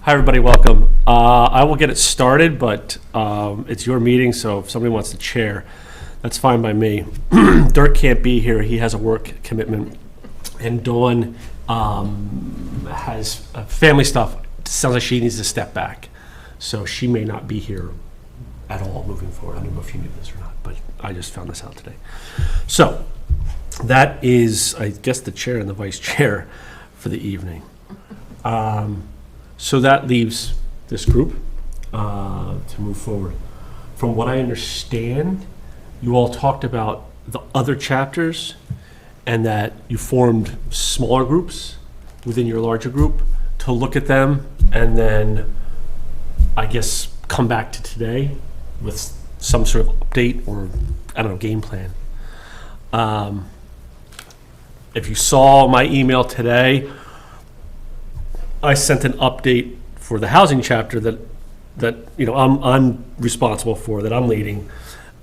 Hi, everybody, welcome. I will get it started, but it's your meeting, so if somebody wants to chair, that's fine by me. Dirk can't be here, he has a work commitment, and Dawn has family stuff. Sounds like she needs to step back, so she may not be here at all moving forward. I don't know if you knew this or not, but I just found this out today. So that is, I guess, the chair and the vice chair for the evening. So that leaves this group to move forward. From what I understand, you all talked about the other chapters and that you formed smaller groups within your larger group to look at them and then, I guess, come back to today with some sort of update or, I don't know, game plan. If you saw my email today, I sent an update for the housing chapter that you know I'm responsible for, that I'm leading,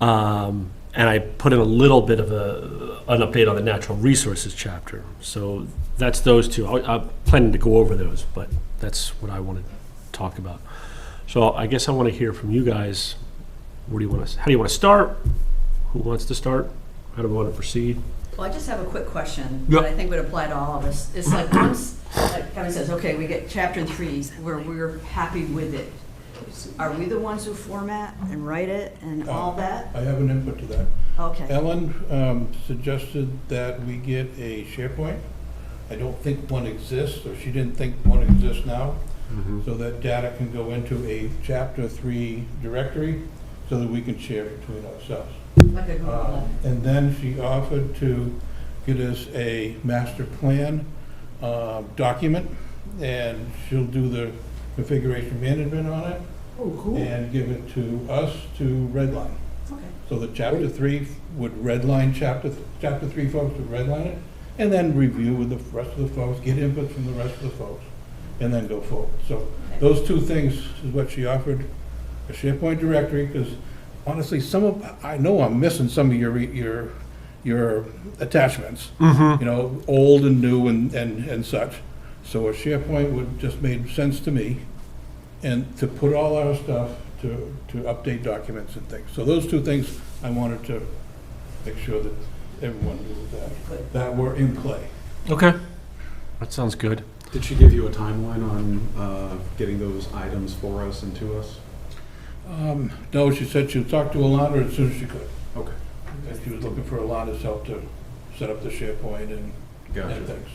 and I put in a little bit of an update on the natural resources chapter. So that's those two. I'm planning to go over those, but that's what I want to talk about. So I guess I want to hear from you guys. Where do you want to? How do you want to start? Who wants to start? How do we want to proceed? Well, I just have a quick question Yep. that I think would apply to all of us. It's like once, like Kevin says, okay, we get chapter 3 where we're happy with it. Are we the ones who format and write it and all that? I have an input to that. Okay. Ellen suggested that we get a SharePoint. I don't think one exists, or she didn't think one exists now. So that data can go into a chapter 3 directory so that we can share between ourselves. Like a Google Doc. And then she offered to get us a master plan document, and she'll do the configuration management on it. Oh, cool. And give it to us to redline. Okay. So the chapter 3 would redline, chapter 3 folks would redline it, and then review with the rest of the folks, get input from the rest of the folks, and then go forward. So those two things is what she offered, a SharePoint directory, because honestly, I know I'm missing some of your attachments, you know, old and new and such. So a SharePoint would just made sense to me, and to put all our stuff to update documents and things. So those two things I wanted to make sure that everyone knew that were in play. Okay, that sounds good. Did she give you a timeline on getting those items for us and to us? No, she said she'll talk to Alana as soon as she could. Okay. And she was looking for Alana's help to set up the SharePoint and Gotcha. things.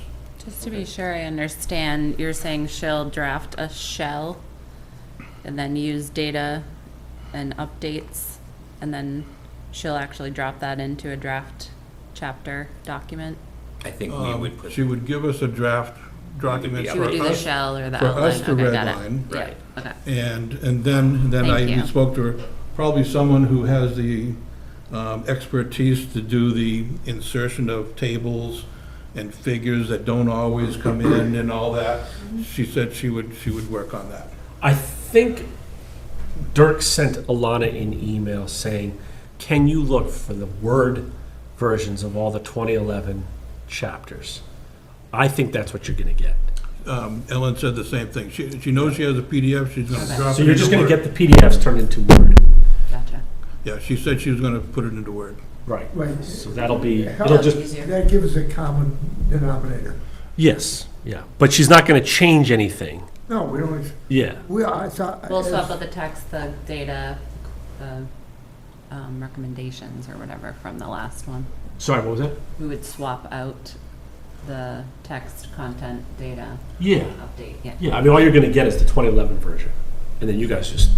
Just to be sure I understand, you're saying she'll draft a shell and then use data and updates, and then she'll actually drop that into a draft chapter document? I think we would put, She would give us a draft document She for would do the us, shell or the for outline? us to Okay, got it. redline. Yeah, Right. okay. And then I Thank you. spoke to her, probably someone who has the expertise to do the insertion of tables and figures that don't always come in and all that. She said she would work on that. I think Dirk sent Alana an email saying, can you look for the Word versions of all the 2011 chapters? I think that's what you're going to get. Ellen said the same thing. She knows she has a PDF, she's going to Okay. drop it. So you're just going into to Word. get the PDFs turned into Word. Gotcha. Yeah, she said she was going to put it into Word. Right. Right. So that'll be, How- it'll just, Easier. That gives us a common denominator. yes, yeah. But she's not going to change anything. No, we don't, Yeah. I thought. We'll swap out the text, the data, the recommendations or whatever from the last one. Sorry, what was that? We would swap out the text, content, data, Yeah. update, yeah. Yeah, I mean, all you're going to get is the 2011 version. And then you guys just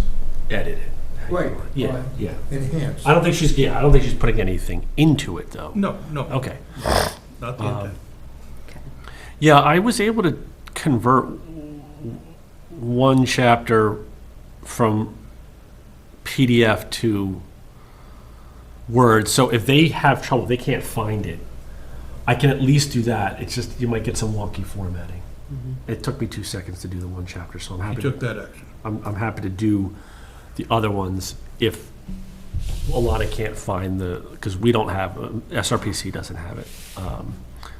edit it. how you Right, want. Yeah, right. yeah. Enhanced. I don't think she's putting anything into it, though. No. Okay. Not the intent. Okay. Yeah, I was able to convert one chapter from PDF to Word. So if they have trouble, they can't find it, I can at least do that. It's just, you might get some wonky formatting. It took me 2 seconds to do the one chapter, so I'm She happy. took that action. I'm happy to do the other ones if Alana can't find because we don't have, SRPC doesn't have it.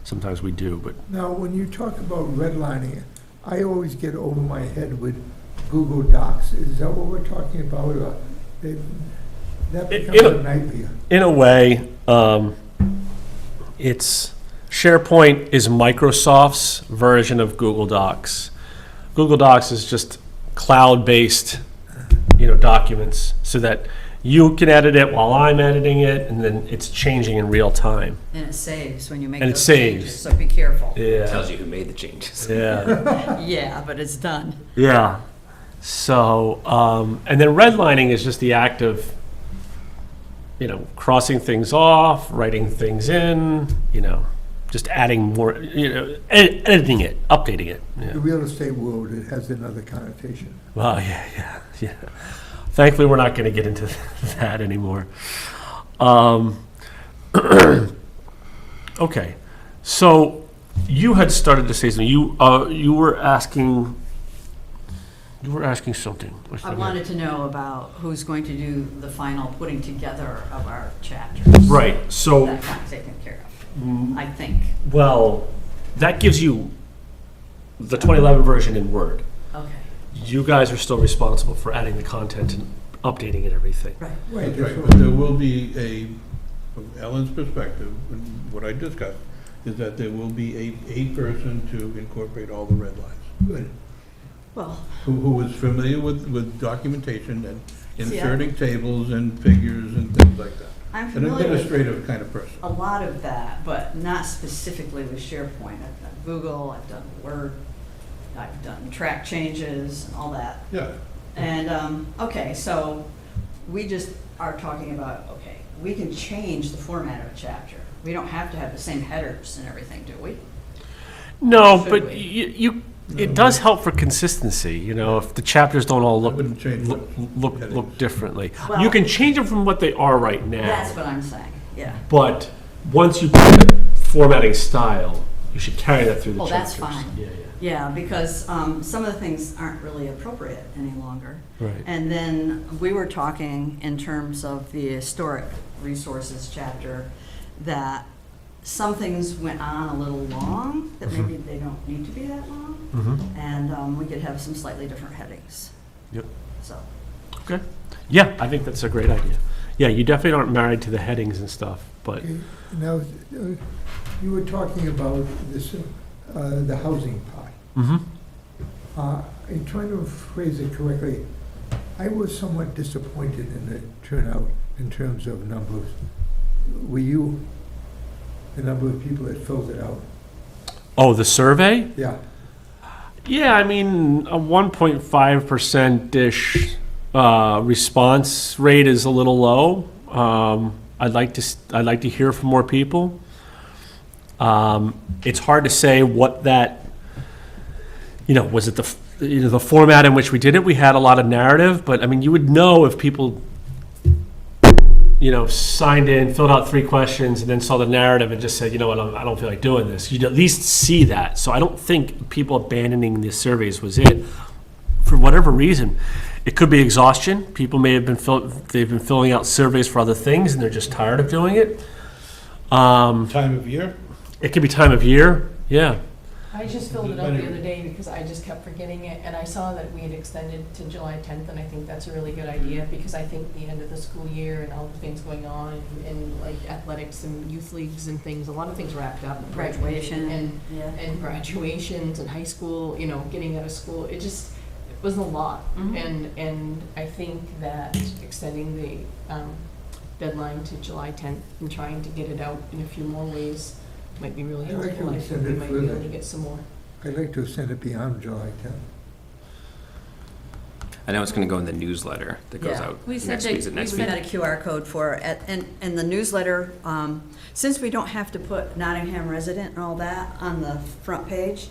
Sometimes we do, but Now, when you talk about redlining it, I always get over my head with Google Docs, is that what we're talking about? Or that becomes a nightmare. In a way, it's SharePoint is Microsoft's version of Google Docs. Google Docs is just cloud-based, documents, so that you can edit it while I'm editing it, and then it's changing in real time. And it saves when you make And it those changes, saves. so be careful. Yeah. Tells you who made the changes. Yeah. Yeah, but it's done. Yeah. So, and then redlining is just the act of, crossing things off, writing things in, just adding more, editing it, updating it. The Yeah. real estate world, it has another connotation. Well, yeah. Thankfully, we're not going to get into that anymore. Okay. So you had started to say something. You were asking. You were asking something. I wanted to know about who's going to do the final putting together of our chapters. Right. So, That got taken care of, I think. well, that gives you the 2011 version in Word. Okay, You guys are still responsible for adding the content and updating it, everything. right. Right, That's that's right, what- but there will be from Ellen's perspective, and what I discussed, is that there will be a person to incorporate all the red lines, good. Well, who is familiar with documentation and See, inserting tables and figures and things like that. I'm An familiar with administrative kind of person. a lot of that, but not specifically with SharePoint. I've done Google, I've done Word, I've done track changes, and all that. Yeah, And, okay, so we just are talking about, okay, we can change the format of a chapter. We don't have to have the same headers and everything, do we? No, Should but we? it does help for consistency, if the chapters don't all I wouldn't change look headings. differently. You Well- can change them from what they are right now. That's what I'm saying, yeah. But once you pick a formatting style, you should carry that through the Oh, chapters. that's fine. Yeah, Yeah, because some of the things aren't really appropriate any longer. Right. And then we were talking in terms of the historic resources chapter, that some things went on a little long, that maybe they don't need to be that long. Mm-hmm. And we could have some slightly different headings, Yep. so. Okay. Yeah, I think that's a great idea. Yeah, you definitely aren't married to the headings and stuff, but Okay, now, you were talking about this, the housing part. mhm. In trying to phrase it correctly, I was somewhat disappointed in the turnout in terms of numbers. Were you, the number of people that filled it out? Oh, the survey? Yeah, Yeah, I mean, a 1.5%-ish response rate is a little low. I'd like to hear from more people. It's hard to say what that, was it the format in which we did it? We had a lot of narrative, but I mean, you would know if people, signed in, filled out 3 questions, and then saw the narrative and just said, you know what, I don't feel like doing this. You'd at least see that. So I don't think people abandoning the surveys was it. For whatever reason, it could be exhaustion. People may have been they've been filling out surveys for other things, and they're just tired of doing it. time of year, It could be time of year. Yeah. I just filled it out the other day because I just kept forgetting it, and I saw that we had extended to July 10th, and I think that's a really good idea, because I think the end of the school year and all the things going on, and like athletics and youth leagues and things, a lot of things wrapped up. Graduation. And graduations and high school, getting out of school, it was a lot. Mhm. And I think that extending the deadline to July 10th and trying to get it out in a few more ways might be really I'd like to helpful. I think extend we it might be able further. to get some more. I'd like to extend it beyond July 10th. I know it's going to go in the newsletter that goes Yeah. out We said next that week. Is it next We week? got a QR code for it, and the newsletter, since we don't have to put Nottingham resident and all that on the front page,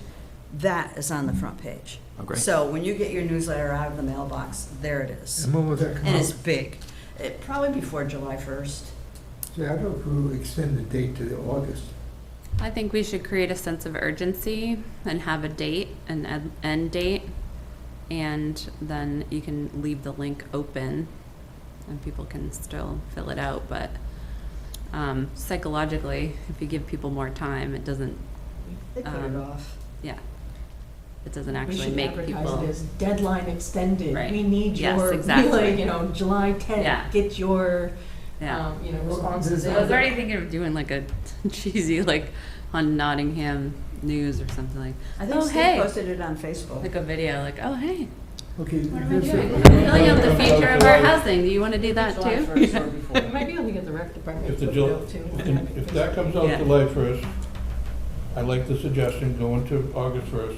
that is on the front page. Oh, great. So when you get your newsletter out of the mailbox, there it is. And when will that come And it's out? big. Probably before July 1st. See, I don't know if we extend the date to the August. I think we should create a sense of urgency and have a date, an end date, and then you can leave the link open and people can still fill it out, but psychologically, if you give people more time, it doesn't, They put it off. yeah. it doesn't We actually should make advertise people. it as deadline extended. Right. We need Yes, your, exactly. like, July Yeah. 10th, get your, Yeah. responses in. I was already thinking of doing like a cheesy, like on Nottingham News or something like, I think oh, Steve hey, posted it on Facebook. like a video, like, oh, hey, Okay. what am I this- doing? Filling out the future of our housing. Do you want to do that July too? 1st or before. We might be able to get the rec department If to the put it Jul- out too. If that comes out Yeah. July 1st, I like the suggestion going to August 1st.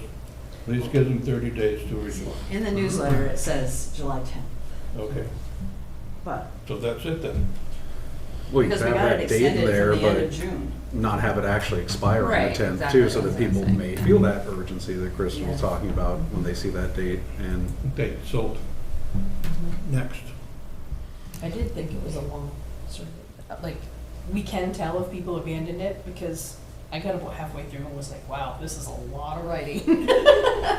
At least gives them 30 days to review. In the newsletter, it says July 10th, Okay, but so that's it then. Well, you because could we have got it that date extended there, from the end of but June. not have it actually expire on the Right, 10th exactly, too, so that that's what I'm people saying. may feel that urgency that Chris Yeah. was talking about when they see that date. And Okay, so, next. I did think it was a long, sort of, like, we can tell if people abandoned it, because I got about halfway through and was like, wow, this is a lot of writing.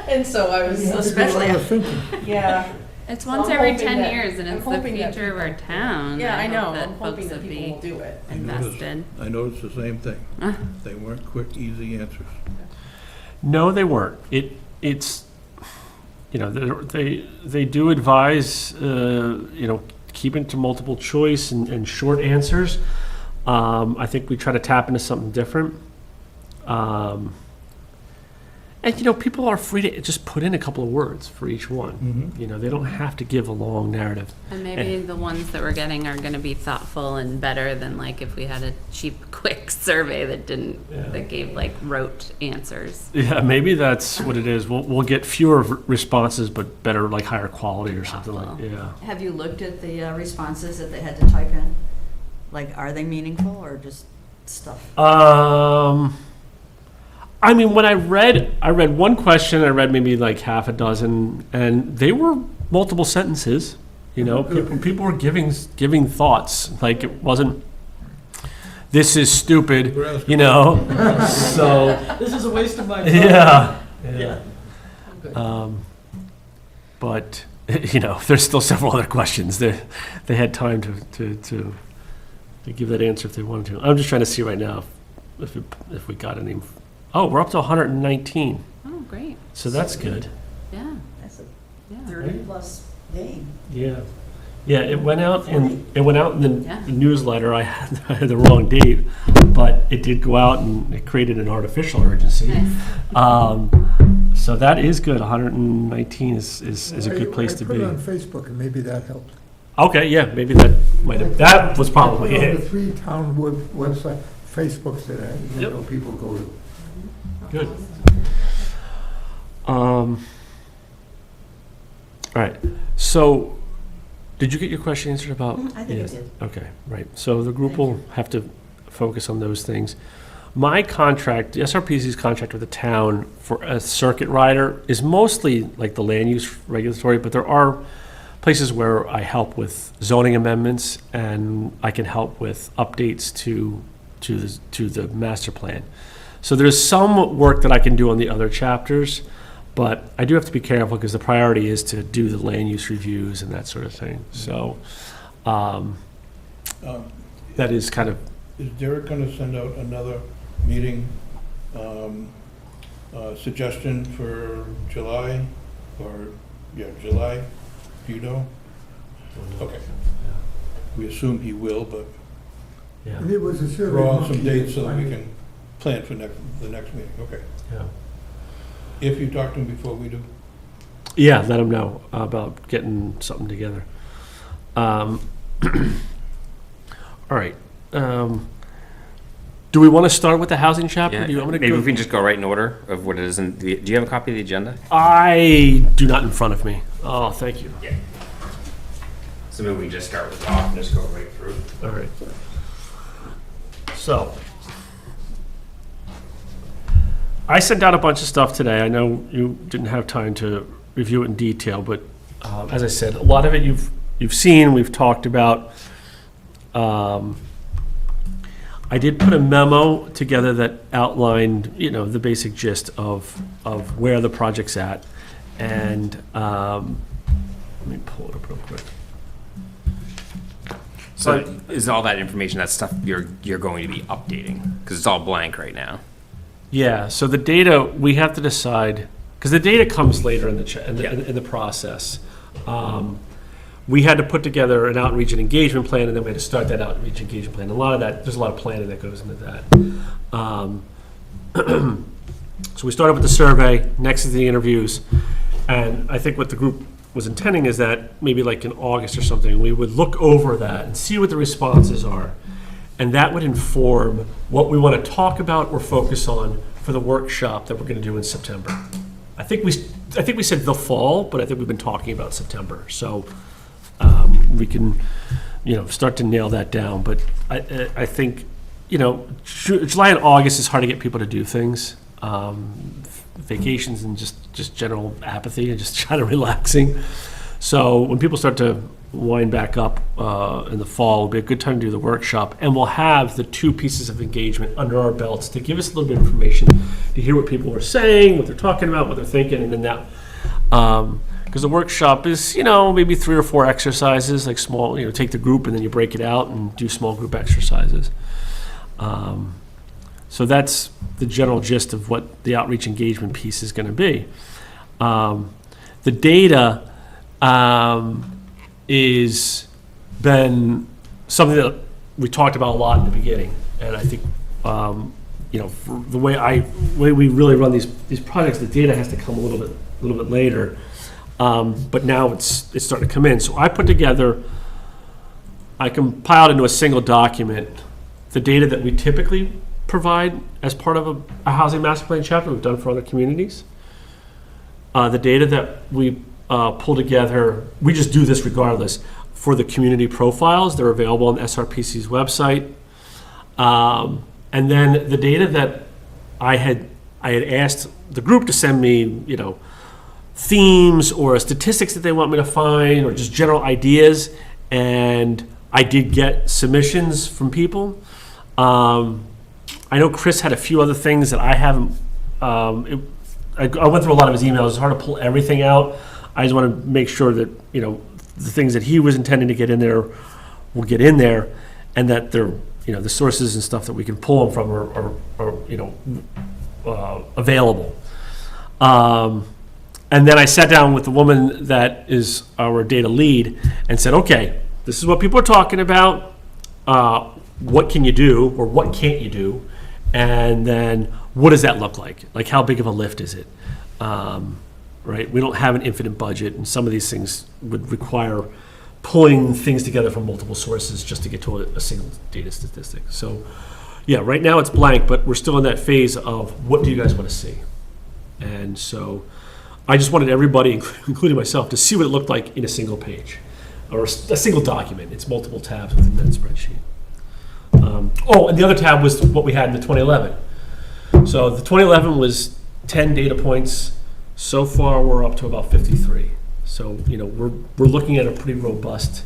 And so I was, You have to do a lot of thinking. yeah. It's So once I'm every hoping 10 that- years, and I'm it's the hoping that future of our people- town. Yeah, I know, hope I'm that hoping folks that will people be will do it. invested. I noticed the same thing. Ah. They weren't quick, easy answers. No, they weren't. It's, they do advise, keep it to multiple choice and short answers. I think we try to tap into something different. And, people are free to just put in a couple of words for each one. They don't have to give a long narrative. And maybe the ones that we're getting are gonna be thoughtful and better than like if we had a cheap, quick survey that didn't, Yeah. that gave like rote answers. Yeah, maybe that's what it is. We'll get fewer responses, but better, like higher quality or something like, Thoughtful. yeah. Have you looked at the responses that they had to type in? Like, are they meaningful or just stuff? I mean, when I read one question, I read maybe like half a dozen, and they were multiple sentences. People were giving thoughts. Like it wasn't, "This is stupid," We're asking- So This is a waste of my time. yeah. But there's still several other questions. They had time to give that answer if they wanted to. I'm just trying to see right now if we got any. Oh, we're up to 119, Oh, great, so that's good. yeah, That's a yeah. 30-plus game. Yeah, yeah. It went out in Yeah. the newsletter. I had the wrong date, but it did go out and it created an artificial urgency. Nice. So that is good. 119 is a good place to I put it on be. Facebook, and maybe that helped. Okay, yeah, maybe that might have. That was probably I put it on it. the 3 town website, Facebooks that I Yep. know people go to. Good. All right. So, did you get your question answered about? I think Yeah. it did. Okay, right. So the group Thank will you. have to focus on those things. My contract, the SRPC's contract with the town for a circuit rider is mostly like the land use regulatory, but there are places where I help with zoning amendments and I can help with updates to the master plan. So there's some work that I can do on the other chapters, but I do have to be careful because the priority is to do the land use reviews and that sort of thing. So Um, that is kind of, Is Derek going to send out another meeting suggestion for July, July? Do you know? Okay. We assume he will, but yeah, And it was a survey. throw out some monkey dates so that we finding- can plan for the next meeting. Okay. yeah. If you talk to him before we do. Yeah, let them know about getting something together. All right. Do we want to start with the housing chapter? Yeah, Do you want me to maybe go? if we can just go right in order of what it is. Do you have a copy of the agenda? I do not in front of me. Oh, thank you. Yeah. So maybe we can just start with the off and just go right through. All right. So, I sent out a bunch of stuff today. I know you didn't have time to review it in detail, but as I said, a lot of it you've seen, we've talked about. I did put a memo together that outlined, the basic gist of where the project's at, and let me pull it up real quick. So is all that information, that stuff you're going to be updating? Because it's all blank right now. Yeah, so the data, we have to decide because the data comes later in the process. We had to put together an outreach and engagement plan, and then we had to start that outreach engagement plan. A lot of that, there's a lot of planning that goes into that. So we started with the survey, next is the interviews, and I think what the group was intending is that maybe like in August or something, we would look over that and see what the responses are. And that would inform what we want to talk about or focus on for the workshop that we're going to do in September. I think we said the fall, but I think we've been talking about September. So we can, start to nail that down. But I think, July and August is hard to get people to do things. Vacations and just general apathy and just kind of relaxing. So when people start to wind back up in the fall, will be a good time to do the workshop, and we'll have the 2 pieces of engagement under our belts to give us a little bit of information, to hear what people are saying, what they're talking about, what they're thinking, and then that, because the workshop is, maybe 3 or 4 exercises, like small, take the group and then you break it out and do small group exercises. So that's the general gist of what the outreach engagement piece is going to be. The data is been something that we talked about a lot in the beginning, and I think for the way we really run these projects, the data has to come a little bit later, but now it's starting to come in. So I compiled into a single document the data that we typically provide as part of a housing master plan chapter we've done for other communities. The data that we pull together, we just do this regardless, for the community profiles. They're available on SRPC's website. And then the data that I had asked the group to send me, themes or statistics that they want me to find or just general ideas. And I did get submissions from people. I know Chris had a few other things that I haven't, I went through a lot of his emails. It's hard to pull everything out. I just want to make sure that, the things that he was intending to get in there will get in there, and that they're, the sources and stuff that we can pull them from are available. And then I sat down with the woman that is our data lead and said, okay, this is what people are talking about. What can you do, or what can't you do? And then what does that look like? Like, how big of a lift is it? Right? We don't have an infinite budget, and some of these things would require pulling things together from multiple sources just to get to a single data statistic. So, yeah, right now it's blank, but we're still in that phase of what do you guys want to see? And so I just wanted everybody, including myself, to see what it looked like in a single page or a single document. It's multiple tabs within that spreadsheet. And the other tab was what we had in the 2011. So the 2011 was 10 data points. So far, we're up to about 53. So, we're looking at a pretty robust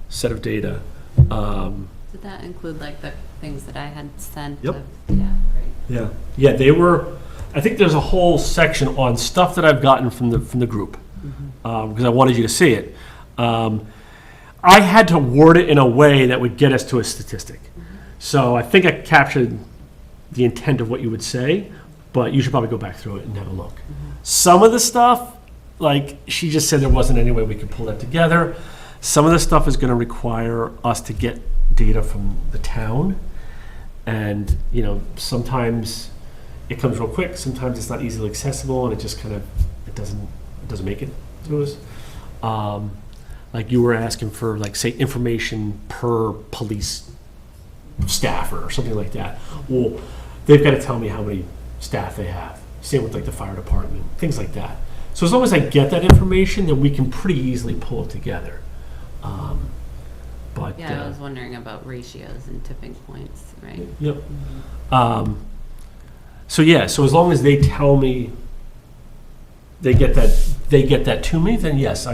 set of data. Did that include like the things that I had sent? Yep. Yeah, great. Yeah, they were. I think there's a whole section on stuff that I've gotten from the group, because I wanted you to see it. I had to word it in a way that would get us to a statistic. So I think I captured the intent of what you would say, but you should probably go back through it and have a look. Some of the stuff, like she just said, there wasn't any way we could pull that together. Some of the stuff is going to require us to get data from the town, and sometimes it comes real quick. Sometimes it's not easily accessible, and it just kind of it doesn't make it to us. Like you were asking for, like, say, information per police staffer or something like that. Well, they've got to tell me how many staff they have. Same with like the fire department, things like that. So as long as I get that information, then we can pretty easily pull it together. But Yeah, I was wondering about ratios and tipping points, right? Yep. So as long as they tell me they get that to me, then yes,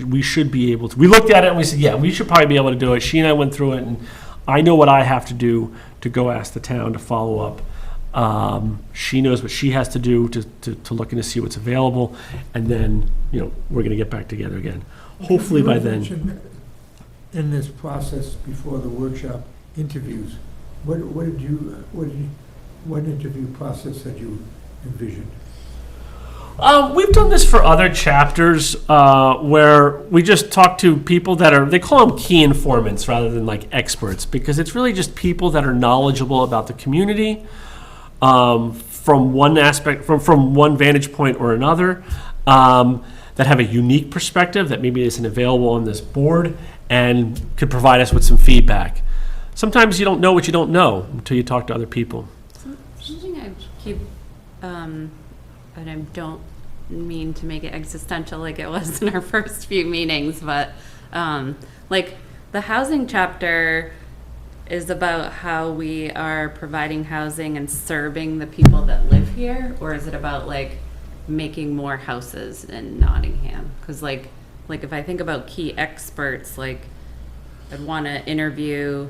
we should be able to. We looked at it and we said, yeah, we should probably be able to do it. She and I went through it, and I know what I have to do to go ask the town to follow up. She knows what she has to do to look and to see what's available, and then we're going to get back together again. Hopefully by then. In this process before the workshop interviews, what interview process had you envisioned? We've done this for other chapters where we just talk to people that are, they call them key informants rather than like experts, because it's really just people that are knowledgeable about the community from one aspect, from one vantage point or another, that have a unique perspective that maybe isn't available on this board and could provide us with some feedback. Sometimes you don't know what you don't know until you talk to other people. Something I keep, and I don't mean to make it existential like it was in our first few meetings, but like the housing chapter is about how we are providing housing and serving the people that live here, or is it about like making more houses in Nottingham? Because like if I think about key experts, like I'd want to interview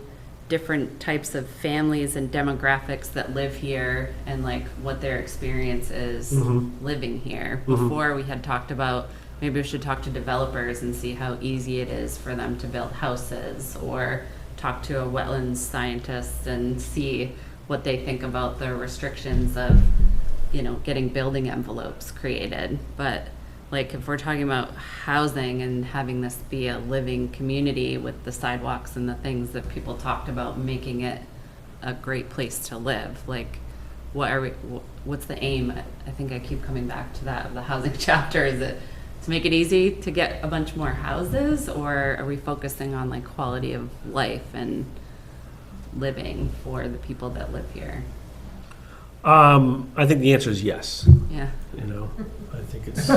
different types of families and demographics that live here and like what their experience is living here. Before we had talked about maybe we should talk to developers and see how easy it is for them to build houses, or talk to a wetlands scientist and see what they think about the restrictions of, you know, getting building envelopes created. But like if we're talking about housing and having this be a living community with the sidewalks and the things that people talked about, making it a great place to live, like what's the aim? I think I keep coming back to that of the housing chapter. Is it to make it easy to get a bunch more houses, or are we focusing on like quality of life and living for the people that live here? I think the answer is yes. Yeah. You know, I think it's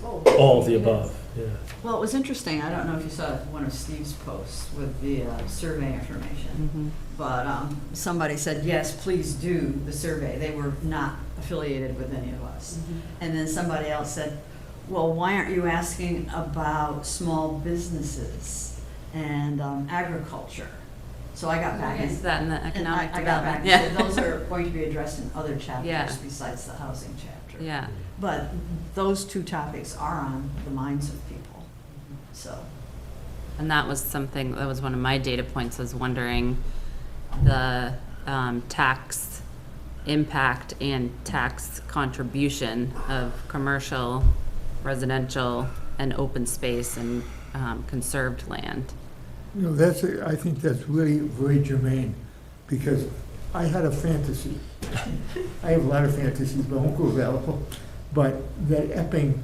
all of the above. Yeah. Well, it was interesting, I don't know if you saw one of Steve's posts with the survey information, but somebody said, yes, please do the survey. They were not affiliated with any of us. And then somebody else said, well, why aren't you asking about small businesses and agriculture? So I got back Is and that in the economic I got back development? and said, those are going to be addressed in other chapters Yeah. besides the housing chapter. Yeah. But those two topics are on the minds of people, so. And that was something, that was one of my data points, was wondering the tax impact and tax contribution of commercial, residential, and open space and conserved land. You know, I think that's really very germane, because I had a fantasy. I have a lot of fantasies, but I won't go available. But that Epping,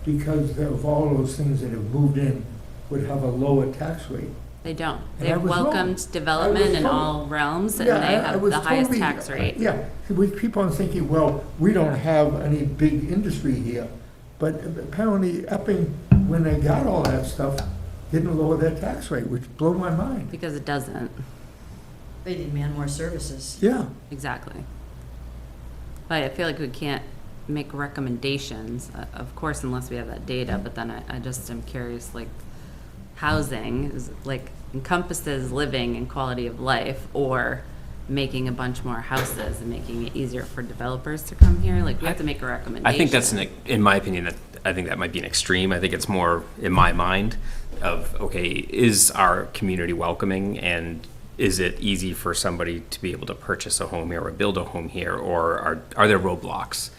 because of all those things that have moved in, would have a lower tax rate. They don't. And They've I was wrong. welcomed development in all realms, and Yeah, they I have was the highest totally- tax rate. Yeah, we keep on thinking, well, we don't have any big industry here. But apparently Epping, when they got all that stuff, didn't lower their tax rate, which blew my mind. Because it doesn't. They demand more services. Yeah. Exactly. But I feel like we can't make recommendations, of course, unless we have that data, but then I just am curious, like, housing is, like, encompasses living and quality of life, or making a bunch more houses and making it easier for developers to come here, like, we have to make a recommendation. I think that's, in my opinion, I think that might be an extreme. I think it's more, in my mind, of, okay, is our community welcoming, and is it easy for somebody to be able to purchase a home here or build a home here, or are there roadblocks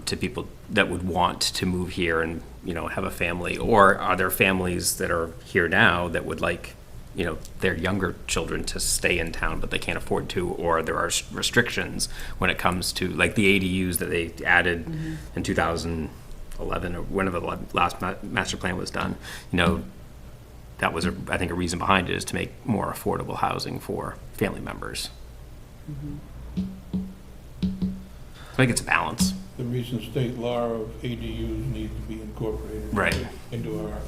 to people that would want to move here and, you know, have a family, or are there families that are here now that would like, you know, their younger children to stay in town, but they can't afford to, or there are restrictions when it comes to, like, the ADUs that they added in 2011 or whenever the last master plan was done. You know, that was, I think, a reason behind it, is to make more affordable housing for family members. I think it's a balance. The recent state law of ADUs need to be incorporated Right. into our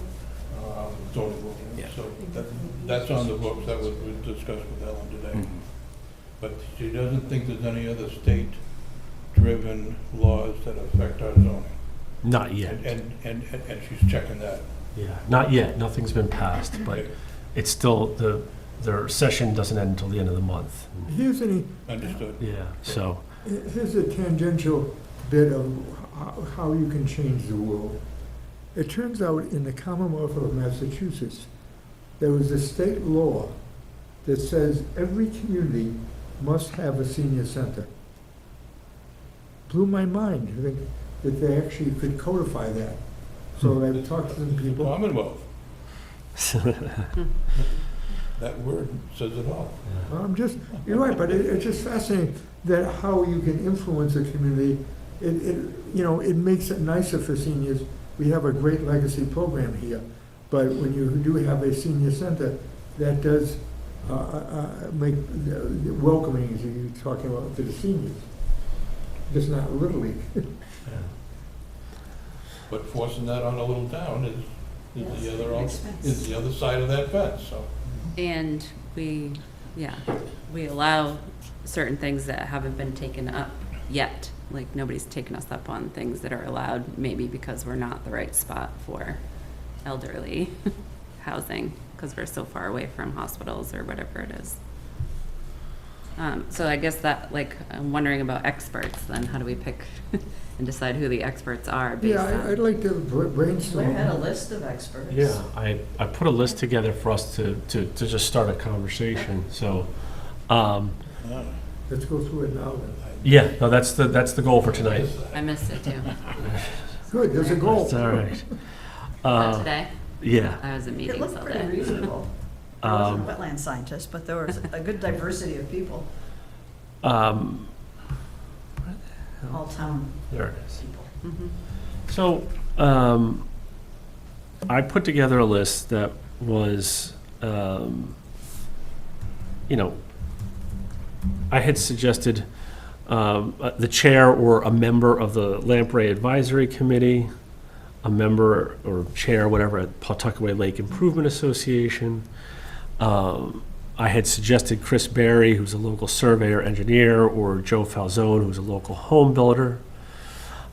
zoning Yeah. ordinance. So that's on the books, that was discussed with Ellen today. But she doesn't think there's any other state-driven laws that affect our zoning. Not yet. And she's checking that. Yeah, not yet. Nothing's been passed, but it's still, their session doesn't end until the end of the month. Understood. Yeah, so, Here's a tangential bit of how you can change the world. It turns out in the Commonwealth of Massachusetts, there was a state law that says every community must have a senior center. Blew my mind. I think, that they actually could codify that. So I've talked to some people. Commonwealth. That word says it all. I'm just, you're right, but it's just fascinating that how you can influence a community. It makes it nicer for seniors. We have a great legacy program here, but when you do have a senior center, that does make welcoming, as you're talking about, to the seniors. Just not Little League. But forcing that on a little town is Yes, the other, makes sense. is the other side of that fence, so. And we allow certain things that haven't been taken up yet. Like, nobody's taken us up on things that are allowed, maybe because we're not the right spot for elderly housing, because we're so far away from hospitals or whatever it is. So I guess that, like, I'm wondering about experts, then how do we pick and decide who the experts are based Yeah, I'd on? like to Blair brainstorm. had a list of experts. Yeah, I put a list together for us to just start a conversation, so, Let's go through it now then. yeah, no, that's the goal for tonight. I missed it too. Good, there's a goal. It's all right. Is that today? Yeah. I was in It meetings looked all pretty day. reasonable. I wasn't a wetland scientist, but there was a good diversity of people, Um, all town There it is. people. Mhm. So, I put together a list that was, I had suggested the chair or a member of the Lamprey Advisory Committee, a member or chair, whatever, at Pawtuckaway Lake Improvement Association. I had suggested Chris Berry, who's a local surveyor engineer, or Joe Falzone, who's a local home builder.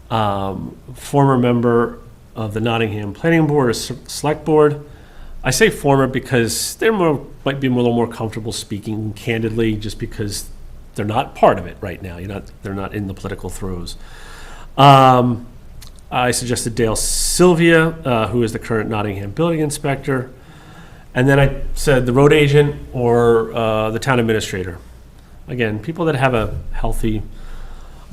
Former member of the Nottingham Planning Board or Select Board. I say former because might be a little more comfortable speaking candidly, just because they're not part of it right now. They're not in the political throes. I suggested Dale Sylvia, who is the current Nottingham building inspector. And then I said the road agent or the town administrator. Again, people that have a healthy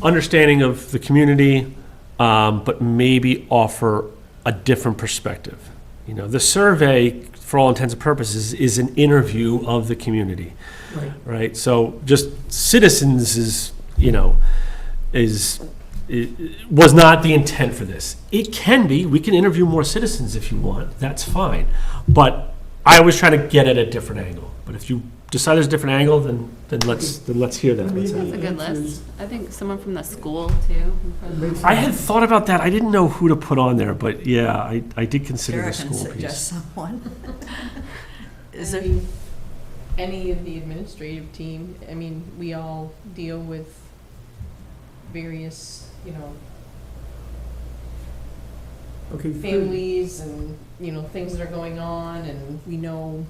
understanding of the community, but maybe offer a different perspective. The survey, for all intents and purposes, is an interview of the community, Right. right? So just citizens was not the intent for this. It can be. We can interview more citizens if you want. That's fine. But I was trying to get at a different angle. But if you decide there's a different angle, then let's hear that. Maybe- That's a good list. I think someone from the school too. I had thought about that. I didn't know who to put on there, but yeah, I did consider the Eric can school suggest piece. someone. Is I it, mean, any of the administrative team, I mean, we all deal with various, Okay, good. families and, things that are going on, and we know,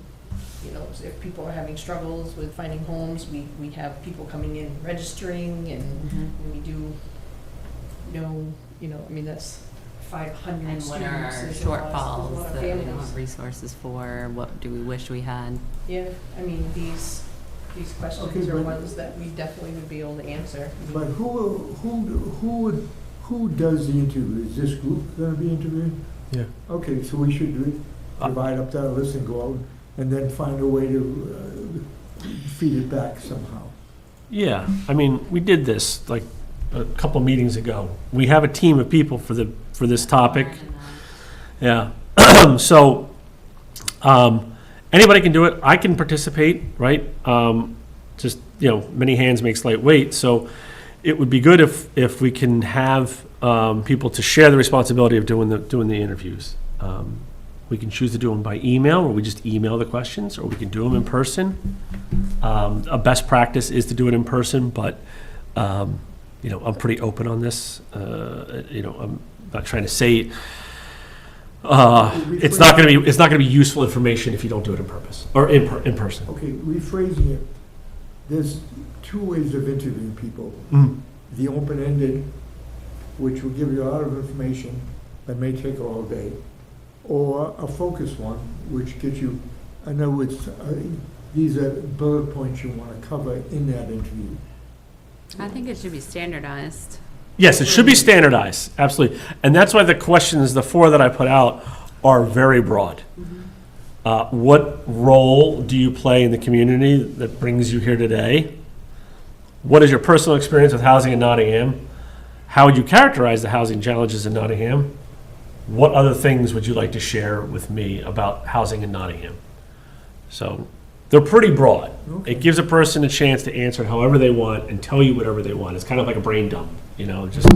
if people are having struggles with finding homes, we have people coming in registering, and we do know, that's 500 And students. what are our There's a lot of shortfalls that we don't families. have resources for? What do we wish we had? Yeah, I mean, these questions Okay, are but- ones that we definitely would be able to answer. But who does the interview? Is this group gonna be interviewed? Yeah. Okay, so we should divide up that list and go out and then find a way to feed it back somehow. Yeah, I mean, we did this like a couple meetings ago. We have a team of people for this topic. Yeah. So, anybody can do it. I can participate, right? Just, many hands makes light weight. So it would be good if we can have people to share the responsibility of doing the interviews. We can choose to do them by email, or we just email the questions, or we can do them in person. A best practice is to do it in person, but, I'm pretty open on this. I'm not trying to say it's not going to be useful information if you don't do it in purpose or in person. Okay, rephrasing it, there's two ways of interviewing people. The open-ended, which will give you a lot of information, but may take all day, or a focused one, which gets you, in other words, these are bullet points you want to cover in that interview. I think it should be standardized. Yes, it should be standardized, absolutely. And that's why the questions, the 4 that I put out, are very broad. What role do you play in the community that brings you here today? What is your personal experience with housing in Nottingham? How would you characterize the housing challenges in Nottingham? What other things would you like to share with me about housing in Nottingham? So they're pretty broad. Okay. It gives a person a chance to answer it however they want and tell you whatever they want. It's kind of like a brain dump, just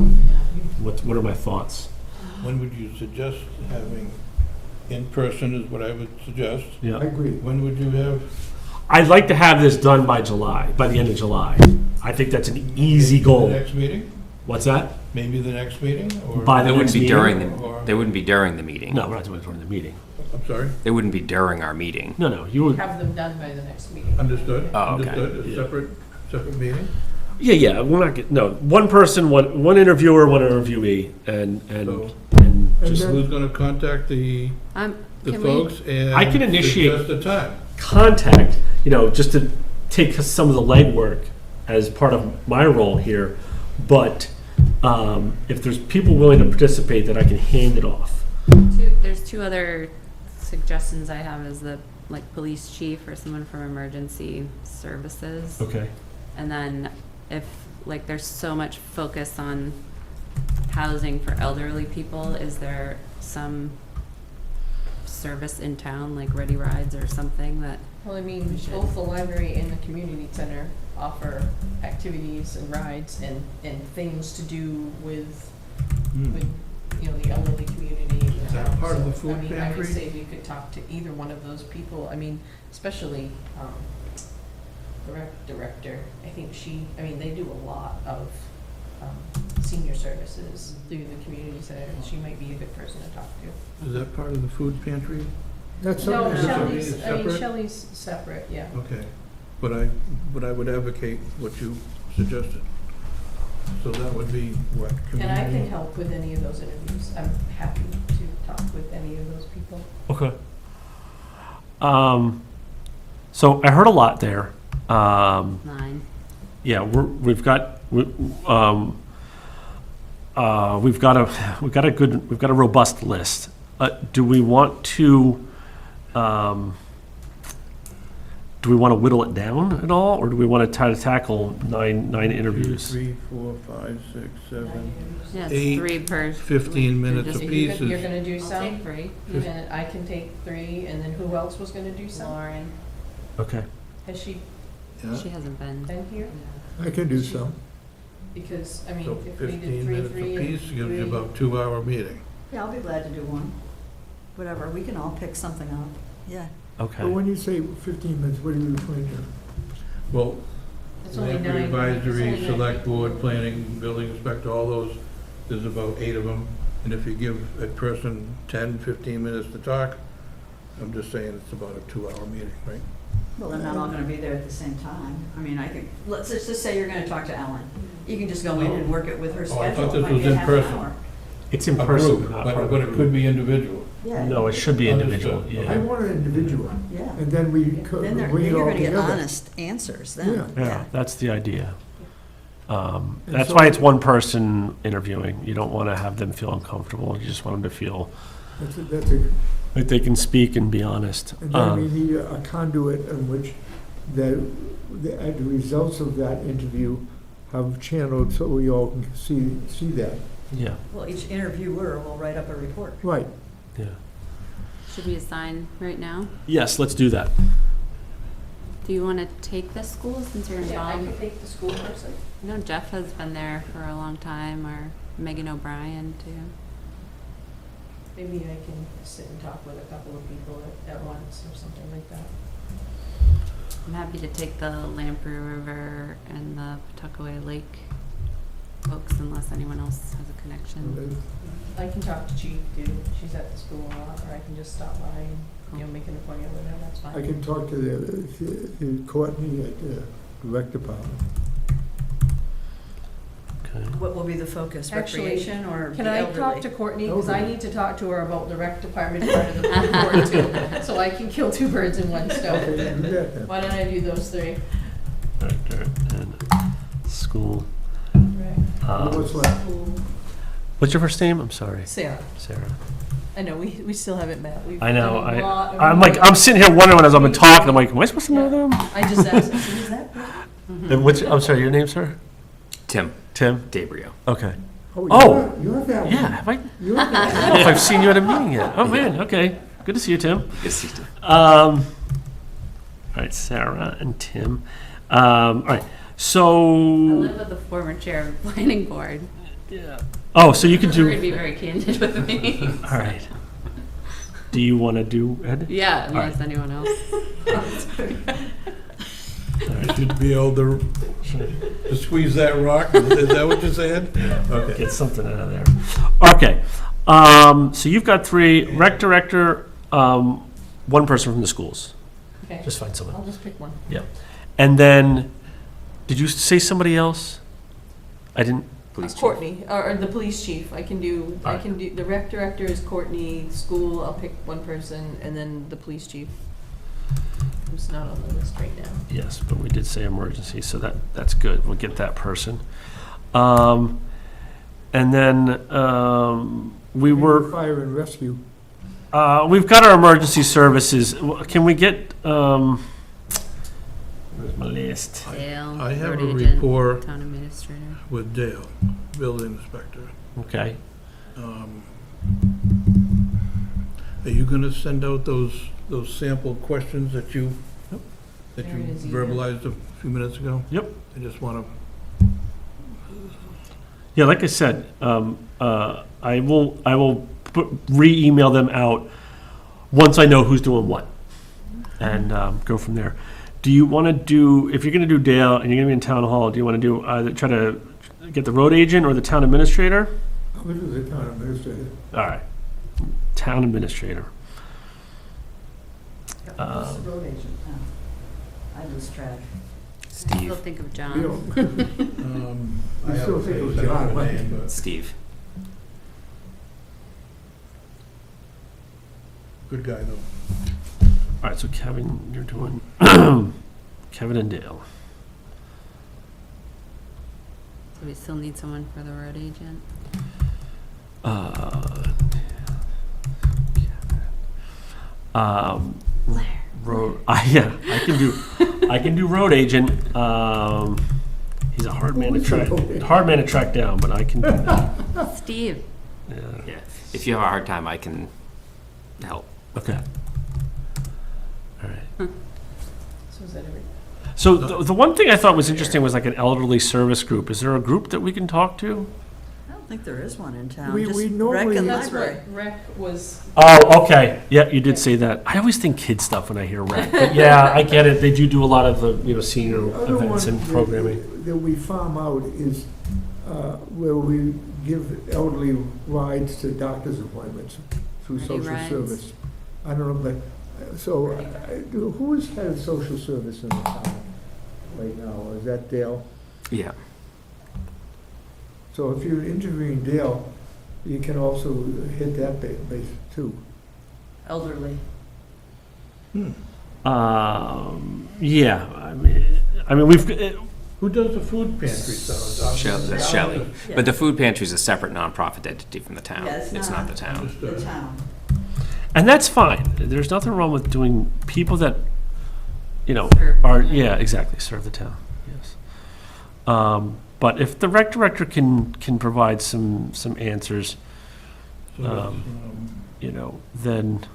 what are my thoughts? When would you suggest having, in person is what I would suggest. I Yeah. agree. When would you have? I'd like to have this done by the end of July. I think that's an easy The goal. next meeting? What's that? Maybe the next meeting, or? By the They wouldn't next be meeting? during they wouldn't be during the meeting. No, we're not doing it during the meeting. I'm sorry? They wouldn't be during our meeting. No, you would, Have them done by the next meeting. Understood? Oh, okay. Understood, a separate meeting? yeah, we're not getting, no, one person, one interviewer, one interviewee, and So- just then- Who's gonna contact the Can we, folks and? I can initiate- Suggest a time. contact, just to take some of the legwork as part of my role here, but if there's people willing to participate, then I can hand it off. there's 2 other suggestions I have is the, police chief or someone from emergency services. Okay. And then if, there's so much focus on housing for elderly people, is there some service in town, like Ready Rides or something that, Well, I mean, both the library and the community center offer activities and rides and things to do with, the elderly community in Is that town. part of So, the food I would pantry? say we could talk to either one of those people. I mean, especially, the rec director. I think they do a lot of, senior services through the community center. And she might be a good person to talk to. Is that part of the food pantry? That's No, something. Shelley's separate? Shelley's separate, yeah. Okay, but I would advocate what you suggested. So that would be what? And I can community? help with any of those interviews. I'm happy to talk with any of those people. Okay. So I heard a lot there. 9? Yeah, we've got a robust list. Do we want to whittle it down at all, or do we want to try to tackle nine interviews? 2, 3, 4, 5, 6, 7, Yeah, it's 8, 3 per. 15 minutes just- So apiece you're is, gonna do I'll some? take 3. And I can take 3, and then who else was gonna do some? Lauren, Okay. Has she yeah, she hasn't been. been here? I can do some. Because, I mean, so if we did 15 3, minutes 3, apiece and gives you 3. about 2-hour meeting. Yeah, I'll be glad to do one. Whatever, we can all pick something up. Yeah. Okay. But when you say 15 minutes, what are you referring to? Well, It's only Neighborhood 9. it's only advisory, 9 select people. board, planning, building inspector, all those, there's about 8 of them. And if you give a person 10, 15 minutes to talk, I'm just saying it's about a 2-hour meeting, right? Well, they're not all gonna be there at the same time. I mean, let's just say you're gonna talk to Ellen. You can just go in and work it with her Oh, I schedule. thought this Might was be a in half an person. hour. It's in A person, group, not part of but a it could group. be individual. Yeah. No, it should be individual, Understood. I yeah. want an individual, Yeah. and then we Then bring then it you're all gonna get together. honest answers then. Yeah, that's the idea. And That's so- why it's one person interviewing. You don't want to have them feel uncomfortable. You just want them to feel That's a, like they can speak and be honest. and then we need a conduit in which the results of that interview have channeled so we all can see that. Yeah, Well, each interviewer will write up a report. Right. yeah. Should we assign right now? Yes, let's do that. Do you want to take this school since you're Yeah, I involved? can take the school person. I know Jeff has been there for a long time, or Megan O'Brien too. Maybe I can sit and talk with a couple of people at once or something like that. I'm happy to take the Lamprey River and the Pawtuckaway Lake folks unless anyone else has a connection. I can talk to Chief too. She's at the school a lot, or I can just stop by and, make an appointment with her. That's fine. I can talk to the Courtney at the rec department. Okay. What will be the focus, Actually, recreation or the Can I elderly? talk to Courtney, because I Elderly. need to talk to her about the rec department part of the report too, so I can kill 2 birds in one Okay, stone. do that then. Why don't I do those 3? Director and school. Right. What's left? What's your first name? I'm sorry, Sarah, Sarah. I know, we still haven't met. We've I know, done a lot of I'm like, meetings. I'm sitting here wondering as I've been talking, I'm like, am I supposed to know them? I just asked, I said, is that right? And what's, I'm sorry, your name, sir? Tim Tim? DeBrio. Okay. Oh, Oh. you're that one. Yeah, have I, You're that I don't know if I've seen you at a meeting yet. Oh, man, okay. Good to see you, Tim. Good to see you. All right, Sarah and Tim. All right, I so, live with the former chair of the planning board. oh, so you can You're going to do, be very candid with me. all right. Do you want to do, Ed? Yeah, unless anyone else. Should be able to squeeze that rock, is that what you're saying? Okay. Get something out of there. Okay, so you've got 3, rec director, 1 person from the schools. Okay, Just find someone. I'll just pick one. And then, did you say somebody else? I didn't, Police chief. Courtney, or the police chief, I can do, the rec director is Courtney, school, I'll pick one person, and then the police chief, who's not on the list right now. yes, but we did say emergency, so that's good. We'll get that person. And then, we were, Fire and rescue. we've got our emergency services. Can we get, where's my list? Dale, I have road a agent, rapport town administrator. with Dale, building inspector. Okay. Are you gonna send out those sample questions that you There it is, yeah. verbalized a few minutes ago? Yep. I just wanna, Yeah, like I said, I will re-email them out once I know who's doing what, and go from there. Do you want to do, if you're going to do Dale and you're going to be in town hall, do you want to do either try to get the road agent or the town administrator? I'm going to do the town administrator. All right, town administrator. Who's the road agent now? I lose track. I still Steve. think of We John. don't, I I have still a think it was face, I don't John, have a but- name, but Steve. good guy though. All right, so Kevin, you're doing Kevin and Dale. So we still need someone for the road agent. Road, yeah, I can do road agent. He's a hard man to track down, but I can do that. Steve. Yeah. Yeah. If you have a hard time, I can help. Okay. All right. So is that every, So the one thing I thought was interesting was like an elderly service group. Is there a group that we can talk to? I don't think there is one in town. We- just we rec normally- and that's library. what rec was, Oh, okay. Yeah, you did say that. I always think kid stuff when I hear rec. But yeah, I get it. They do a lot of the, senior The other events one and programming. that we farm out is where we give elderly rides to doctor's appointments through Ready social rides? service. I don't know, but, so, who is head of social service in the town right now? Is that Dale? Yeah. So if you're interviewing Dale, you can also hit that base too. Elderly. Yeah, I mean, we've, Who does the food pantry stuff? That's Shelley. But the food pantry is a separate nonprofit entity from the town. Yeah, it's not not. the town. The town. and that's fine. There's nothing wrong with doing people that, Serve are, the town. yeah, exactly, serve the town, yes. But if the rec director can provide some answers, So that's, then,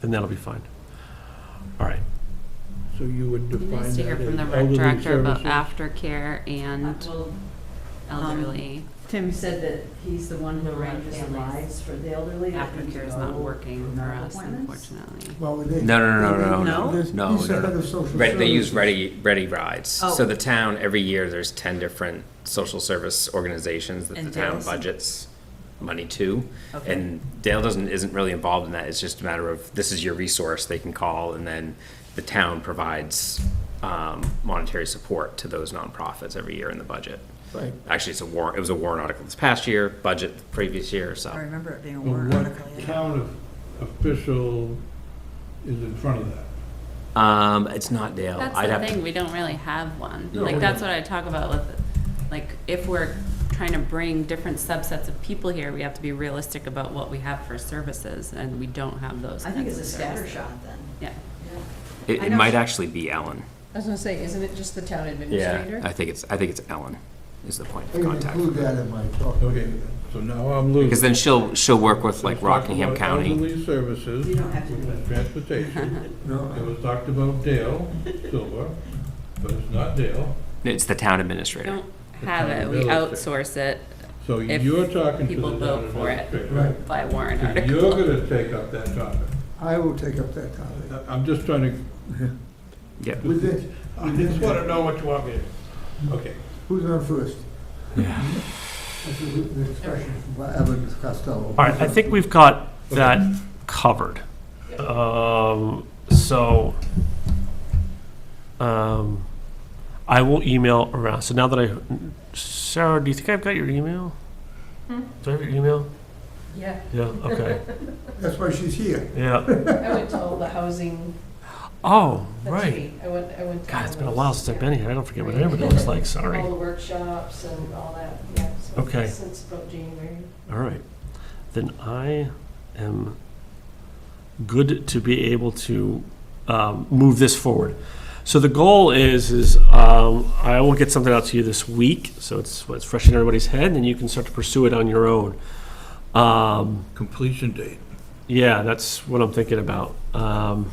then that'll be fine. All right. So you would define that Nice to hear from the as rec elderly director about services? aftercare and Well, elderly. Tim said that he's the one who arranges the Families. rides for the elderly. that need to Aftercare is not go working for medical us, appointments. unfortunately. Well, No? He's No, the head no. of social They use services. ready rides. Oh. So the town, every year, there's 10 different social service organizations that the And town Dale's- budgets money to. Okay. And Dale isn't really involved in that. It's just a matter of, this is your resource, they can call, and then the town provides monetary support to those nonprofits every year in the budget. Right. Actually, it was a warrant article this past year, budget the previous year, so. I remember it being a Well, warrant what article. yeah. town official is in front of that? It's not Dale. That's I'd the have to- thing, we don't really have one. No, Like, we that's don't. what I talk about with, like, if we're trying to bring different subsets of people here, we have to be realistic about what we have for services, and we don't have those I think kinds it's of a scatter services. shot then. Yeah. Yeah. It, I it know might she- actually be Ellen. I was gonna say, isn't it just the town administrator? I think it's Ellen is the point I of can contact. include that in my talk. Okay, so now I'm losing. Because then she'll work with like Let's talk Rockingham about County. Elderly services, You don't have to do it. transportation. No, It was talked about Dale Silva, but it's not Dale. It's the town We administrator. don't have it, we outsource it So If you're talking to people the vote town for it. administrator. right. by warrant So article. you're gonna take up that topic. I will take up that topic. I'm just trying to, Yeah. With this, I just wanna know what you want me to, okay. who's on first? Yeah. This is the discussion from Evans Costello. All right, I think we've got that covered. So, I will email around. So now that Sarah, do you think I've got your email? Hmm? Do I have your email? Yeah, Yeah, okay, That's why she's here. yeah. I went to all the housing, Oh, that's right. me. I went to. God, all it's been a those, while since I've yeah. been here. I don't forget what everybody looks like, sorry. All the workshops and all that, yeah. So Okay. Since about January. All right. Then I am good to be able to move this forward. So the goal is I will get something out to you this week, so it's fresh in everybody's head, and you can start to pursue it on your own. Completion date. Yeah, that's what I'm thinking about. Are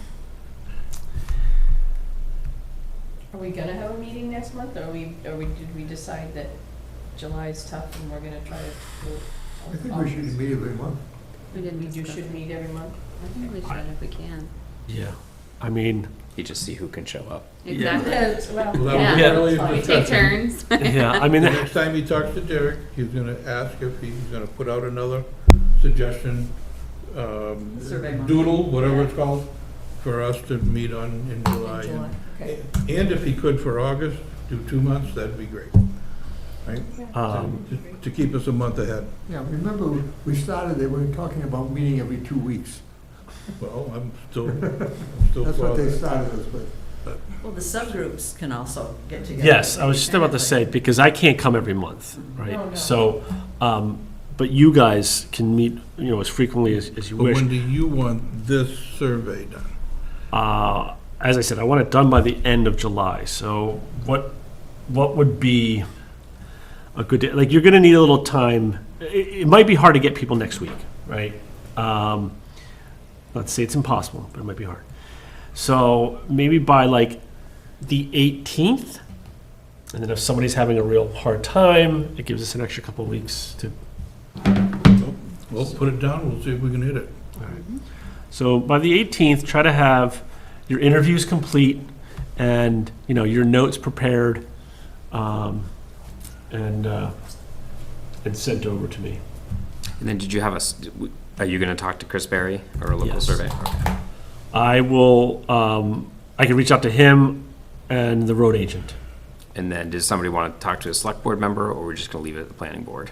we gonna have a meeting next month, or did we decide that July is tough and we're gonna try to do I think we should meet every month. We didn't We discuss should it. meet every month? I think we should if we can. Yeah, I mean, You just see who can show up. Exactly. Well, Well, that was Yeah. earlier Fine. We take discussion. turns. yeah, I mean, The next time he talks to Derek, he's gonna ask if he's gonna put out another suggestion, Survey monkey. doodle, whatever it's called, for us to meet on in July. in July, okay. And if he could for August, do 2 months, that'd be great, right? To keep us a month ahead. Yeah, remember, we started, they were talking about meeting every 2 weeks. Well, I'm still That's what they for started us with. Well, the subgroups can also get together. yes, I was just about to say, because I can't come every month, No, no. right? So, but you guys can meet, as frequently as you But wish. when do you want this survey done? As I said, I want it done by the end of July. So what would be a good day? Like, you're going to need a little time. It might be hard to get people next week, right? Let's say it's impossible, but it might be hard. So maybe by like the 18th, and then if somebody's having a real hard time, it gives us an extra couple of weeks to. Well, put it down, we'll see if we can hit it. So by the 18th, try to have your interviews complete and, your notes prepared, and sent over to me. And then did you have are you going to talk to Chris Berry or a local Yes. survey? Okay. I will, I can reach out to him and the road agent. And then does somebody want to talk to a select board member, or we're just going to leave it at the planning board?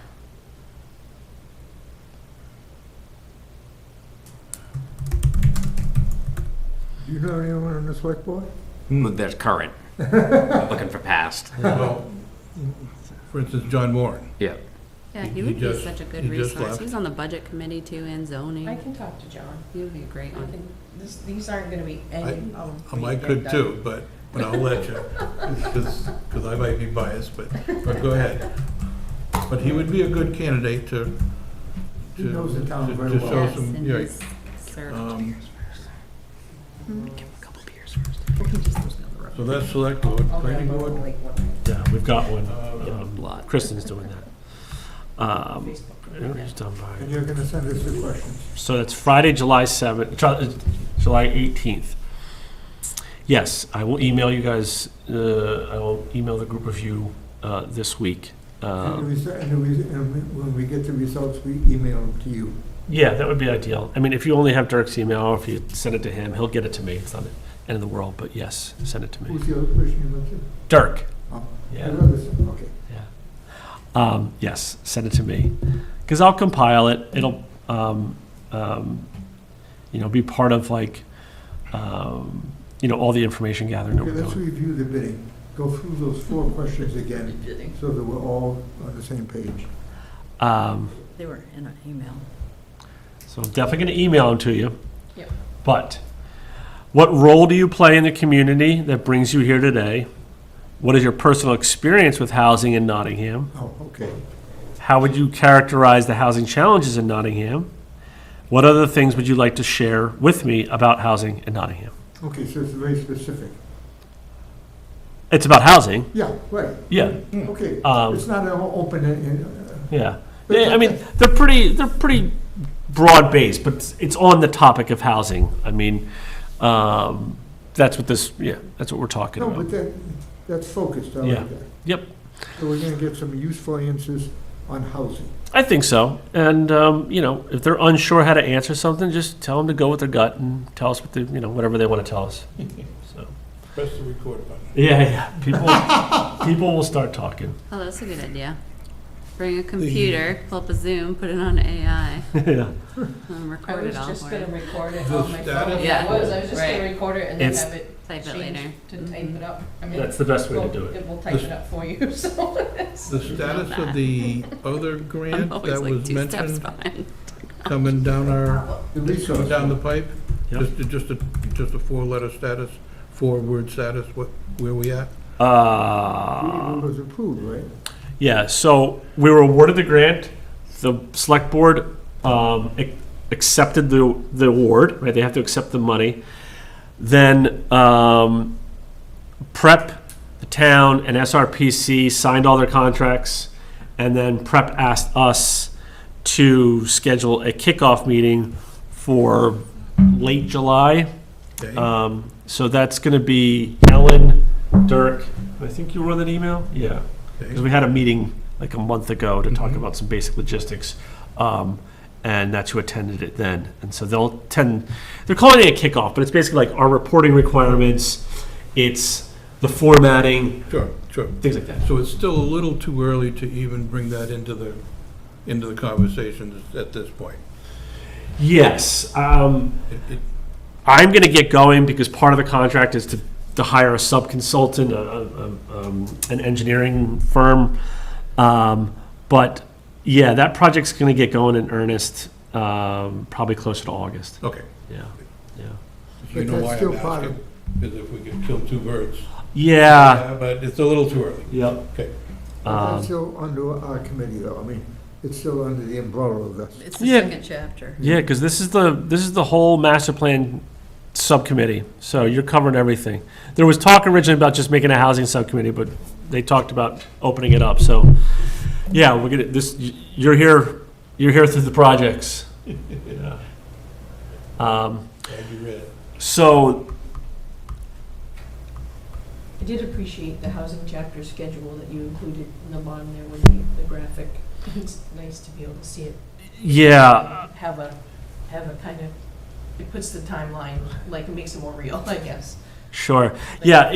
Do you know anyone on the select board? Well, That's current. I'm looking for past. Well, for instance, John Moran. Yeah. Yeah, He he would be just- such a good he just resource. left. He's on the budget committee too and I zoning. can talk to John. He would be a great I one. can, these aren't gonna be any of them. I could too, but I'll let you, because I might be biased, but go ahead. But he would be a good candidate to He knows the town very to well. show Yes, some, and yeah, he's served. Give him a couple beers first. so that's select board, I'll planning grab board. like one Yeah, we've got one. Lot. Kristen's doing that. Facebook. It's done by. And you're gonna send us the questions. So that's Friday, July 7th, July 18th. Yes, I will email you guys, I will email the group of you this week. And when we get the results, we email them to you. Yeah, that would be ideal. I mean, if you only have Dirk's email, or if you send it to him, he'll get it to me. It's not the end of the world, but yes, send it to me. Who's the other person you mentioned? Dirk. Oh, Yeah. the other son, okay. Yes, send it to me, because I'll compile it. It'll, be part of like, all the information gathering that Okay, we're let's doing. review the bidding. Go through those 4 questions again, so that we're all on the same page. They were in an email. So I'm definitely going to email them to you. Yep. But what role do you play in the community that brings you here today? What is your personal experience with housing in Nottingham? Oh, okay. How would you characterize the housing challenges in Nottingham? What other things would you like to share with me about housing in Nottingham? Okay, so it's very specific. It's about housing. Yeah, right. Yeah. Okay, Um, it's not an open, Yeah. I mean, they're pretty broad-based, but it's on the topic of housing. I mean, that's what that's what we're talking no, about. but that's focused, I Yeah. like that. Yep. So we're gonna get some useful answers on housing. I think so. And, if they're unsure how to answer something, just tell them to go with their gut and tell us what whatever they want to tell us. So, Press the record button. yeah. People will start talking. Oh, that's a good idea. Bring a computer, pull up a Zoom, put it on AI, Yeah. and I record was it all just for gonna you. record it The on my phone. status- Yeah. I was just Right. gonna record it and then It's- have it Type it changed later. to type it up. I mean, That's the best way to do it. It will type it up for you, so it's. The status of the other I'm grant always that like was 2 steps mentioned behind. coming down The resource. coming down the pipe? Yep. Just a 4-letter status, 4-word status, where we at? It was approved, right? Yeah, so we were awarded the grant. The select board accepted the award, right? They have to accept the money. Then PrEP, the town, and SRPC signed all their contracts, and then PrEP asked us to schedule a kickoff meeting for late July. Okay. So that's going to be Ellen, Dirk. I think you wrote that email? Yeah. Because Okay. we had a meeting like a month ago to talk Mhm. about some basic logistics. And that's who attended it then. And so they're calling it a kickoff, but it's basically like our reporting requirements, it's the formatting, Sure. things like that. So it's still a little too early to even bring that into the conversation at this point. Yes. It- I'm going to get going because part of the contract is to hire a sub-consultant, an engineering firm. But yeah, that project's going to get going in earnest probably closer to August. Okay. Yeah. You But know that's why still I'm part asking? Because if we could kill 2 birds. Yeah. But it's a little too early. Yep. Okay. But that's still under our committee, though. I mean, it's still under the umbrella of this. It's the Yeah. second chapter. Yeah, because this is the whole master plan subcommittee. So you're covering everything. There was talk originally about just making a housing subcommittee, but they talked about opening it up. So yeah, we're gonna this. You're here through the projects. Yeah. Glad you read it. So I did appreciate the housing chapter schedule that you included in the bottom there with the graphic. It's nice to be able to see it. yeah, Have a kind of, it puts the timeline, like it makes it more real, I guess. sure. Yeah,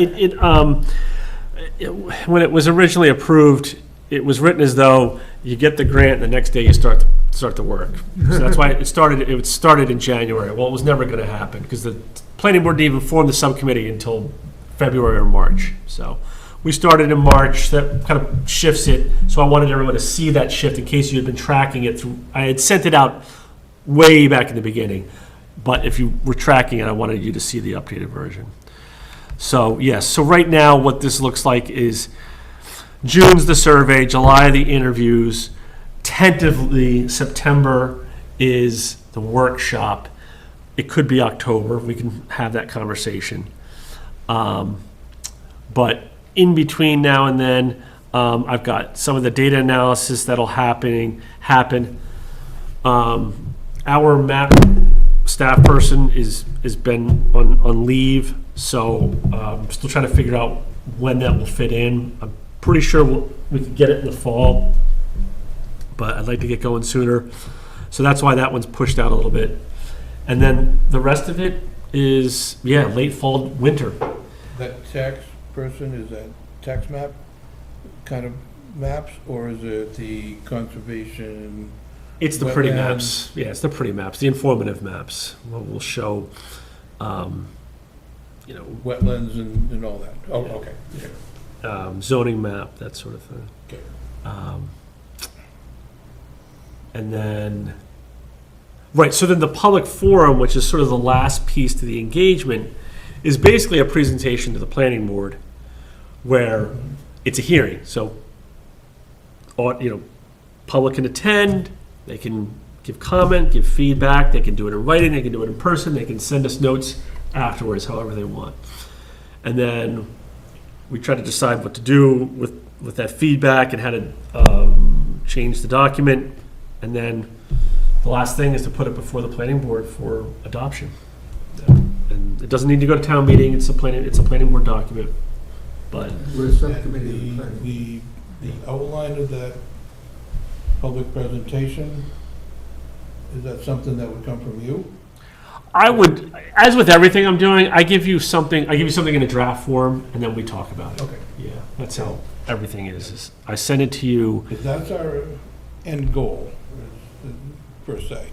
when it was originally approved, it was written as though you get the grant, the next day you start the work. So that's why it started in January. Well, it was never going to happen because the planning board didn't even form the subcommittee until February or March. So we started in March. That kind of shifts it. So I wanted everyone to see that shift in case you had been tracking it through. I had sent it out way back in the beginning, but if you were tracking it, I wanted you to see the updated version. So yes, so right now what this looks like is June's the survey, July the interviews, tentatively September is the workshop. It could be October, we can have that conversation. But in between now and then, I've got some of the data analysis that'll happen. Our map staff person has been on leave, so I'm still trying to figure out when that will fit in. I'm pretty sure we could get it in the fall, but I'd like to get going sooner. So that's why that one's pushed out a little bit. And then the rest of it is, late fall, winter. That tax person, is that tax map kind of maps, or is it the conservation? It's the pretty Wetlands. maps. Yeah, it's the pretty maps, the informative maps. We'll show you know, Wetlands and all that. Oh, okay, okay, zoning map, that sort of thing. okay. And then, right, so then the public forum, which is sort of the last piece to the engagement, is basically a presentation to the planning board where it's a hearing. So, you know, public can attend, they can give comment, give feedback, they can do it in writing, they can do it in person, they can send us notes afterwards, however they want. And then we try to decide what to do with that feedback and how to change the document. And then the last thing is to put it before the planning board for adoption. And it doesn't need to go to town meeting, it's a planning board document, but. We're a subcommittee of the And planning. the outline of that public presentation, is that something that would come from you? I would, as with everything I'm doing, I give you something in a draft form, and then we talk about it. Okay. Yeah, that's how everything is I send it to you. Because that's our end goal, per se,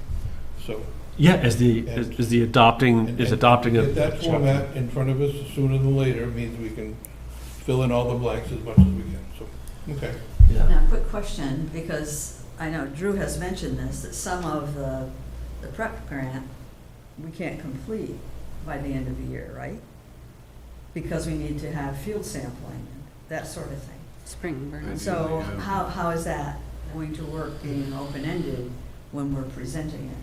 so. Yeah, as the adopting, and- is and adopting a Get that chapter. format in front of us sooner than later, means we can fill in all the blanks as much as we can, so, okay. Yeah. Now, quick question, because I know Drew has mentioned this, that some of the prep grant, we can't complete by the end of the year, right? Because we need to have field sampling, that sort of thing. Spring burn. So Yeah. how is that going to work, being open-ended, when we're presenting it?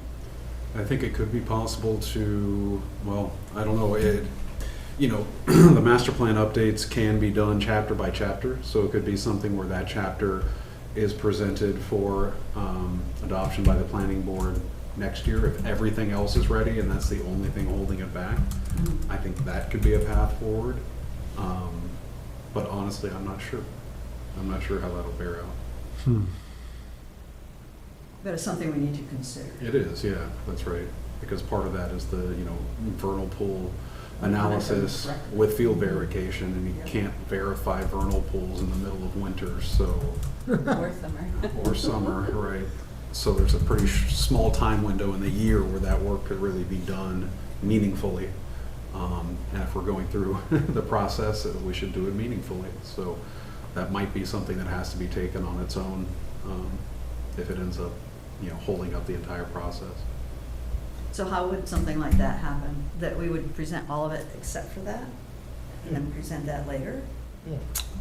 I think it could be possible to, well, I don't know, the master plan updates can be done chapter by chapter, so it could be something where that chapter is presented for adoption by the planning board next year, if everything else is ready and that's the only thing holding it back. I think that could be a path forward. But honestly, I'm not sure. I'm not sure how that'll bear out. But it's something we need to consider. It is, yeah, that's right. Because part of that is the, vernal pool analysis with field verification, and you can't verify vernal pools in the middle of winter, so, Or summer. or summer, right? So there's a pretty small time window in the year where that work could really be done meaningfully. And if we're going through the process, we should do it meaningfully. So that might be something that has to be taken on its own, if it ends up, holding up the entire process. So how would something like that happen? That we would present all of it except for that? And then present that later?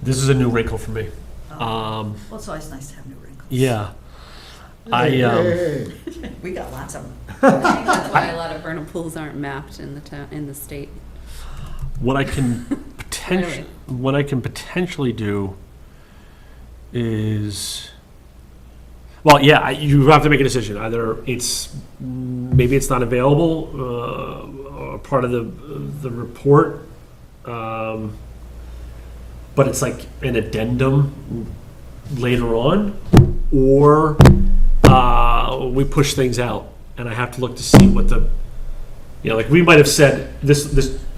This is a new wrinkle for me. Well, it's always nice to have new wrinkles. Yeah. Hey, We got lots of them. I think that's why a lot of vernal pools aren't mapped in the town, in the state. What I can potentially do is, well, yeah, you have to make a decision. Either maybe it's not available, or part of the report, but it's like an addendum later on, or we push things out, and I have to look to see what like we might have said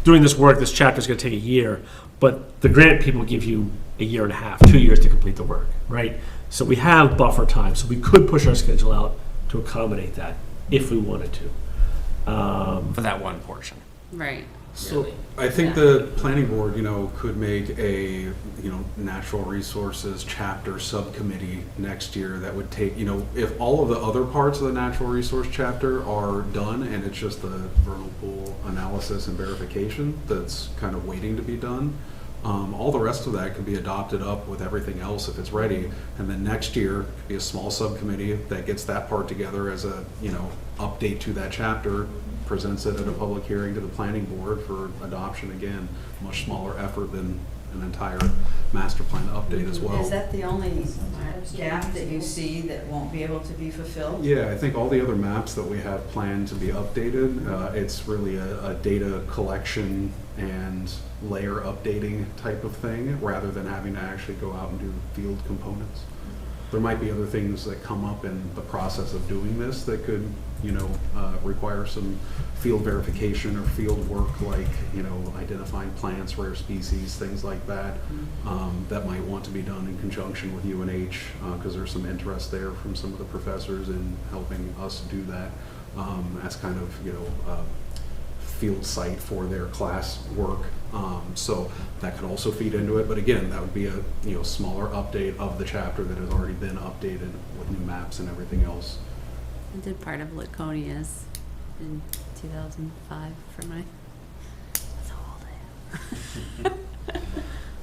doing this work, this chapter is going to take a year, but the grant people give you a year and a half, 2 years to complete the work, right? So we have buffer time, so we could push our schedule out to accommodate that if we wanted to. For that one portion. Right. So I think the planning board, could make a, natural resources chapter subcommittee next year that would take, if all of the other parts of the natural resource chapter are done and it's just the vernal pool analysis and verification that's kind of waiting to be done, all the rest of that could be adopted up with everything else if it's ready. And then next year could be a small subcommittee that gets that part together as a, update to that chapter, presents it at a public hearing to the planning board for adoption again. Much smaller effort than an entire master plan update as well. Is that the only gap that you see that won't be able to be fulfilled? Yeah, I think all the other maps that we have planned to be updated, it's really a data collection and layer updating type of thing, rather than having to actually go out and do field components. There might be other things that come up in the process of doing this that could, require some field verification or field work, like, identifying plants, rare species, things like that, that might want to be done in conjunction with UNH, because there's some interest there from some of the professors in helping us do that, as kind of, field site for their class work. So that could also feed into it, but again, that would be a, you know, smaller update of the chapter that has already been updated with new maps and everything else. I did part of Laconia's in 2005 for my, that's how old I am.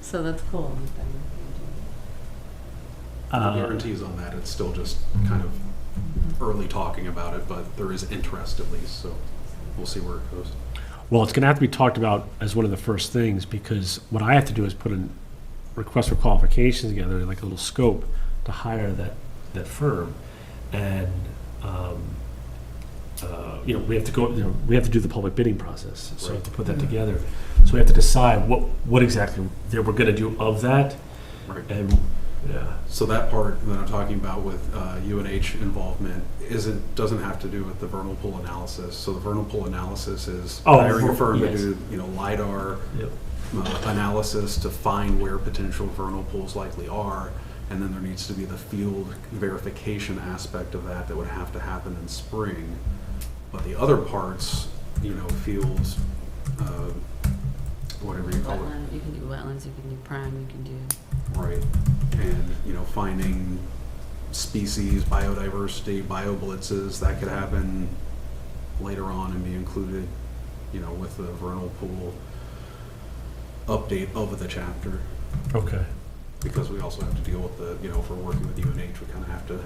So that's cool. No guarantees on that, it's still just kind of early talking about it, but there is interest at least, so we'll see where it goes. Well, it's going to have to be talked about as one of the first things, because what I have to do is put a request for qualifications together, like a little scope, to hire that firm. And, you know, we have to go, you know, we have to do the public bidding process, so we have to put that together. So we have to decide what exactly that we're going to do of that. Right. And, yeah. So that part that I'm talking about with UNH involvement doesn't have to do with the vernal pool analysis. So the vernal pool analysis is hiring a firm to yes. do, you know, LiDAR Yep. analysis to find where potential vernal pools likely are, and then there needs to be the field verification aspect of that would have to happen in spring. But the other parts, you know, fields, whatever you call it. Wetland, you can do wetlands, you can do prime, you can do. Right, and, you know, finding species, biodiversity, bioblitzes, that could happen later on and be included, you know, with the vernal pool update of the chapter. Okay. Because we also have to deal with the, you know, if we're working with UNH, we kind of have to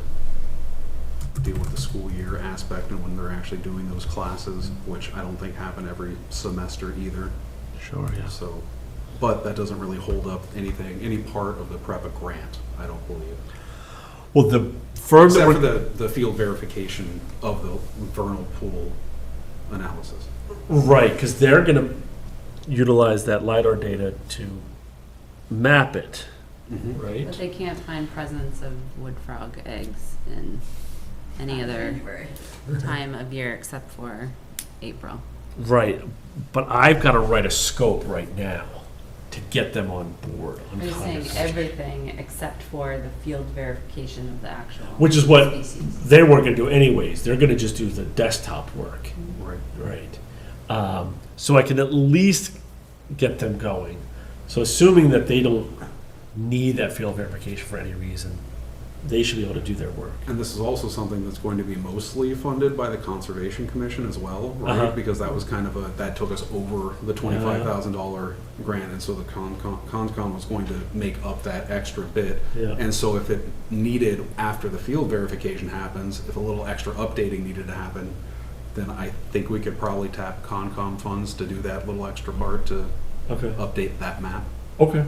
deal with the school year aspect and when they're actually doing those classes, which I don't think happen every semester either. Sure, yeah. So, but that doesn't really hold up anything, any part of the PREPA grant, I don't believe. Well, the firm that Except for we're, the field verification of the vernal pool analysis. right, because they're going to utilize that LiDAR data to map it, right? But they can't find presence of wood frog eggs in any other January. time of year except for April. Right, but I've got to write a scope right now to get them on board. On I'm saying conversation. everything except for the field verification of the actual Which is what species. they weren't going to do anyways. They're going to just do the desktop work. Right. Right. So I can at least get them going. So assuming that they don't need that field verification for any reason, they should be able to do their work. And this is also something that's going to be mostly funded by the Conservation Commission as well, right? Uh-huh. Because that was kind of that took us over the $25,000 grant, and so the CONCOM was going to make up that extra bit. Yeah. And so if it needed, after the field verification happens, if a little extra updating needed to happen, then I think we could probably tap CONCOM funds to do that little extra part to Okay. update that map. Okay.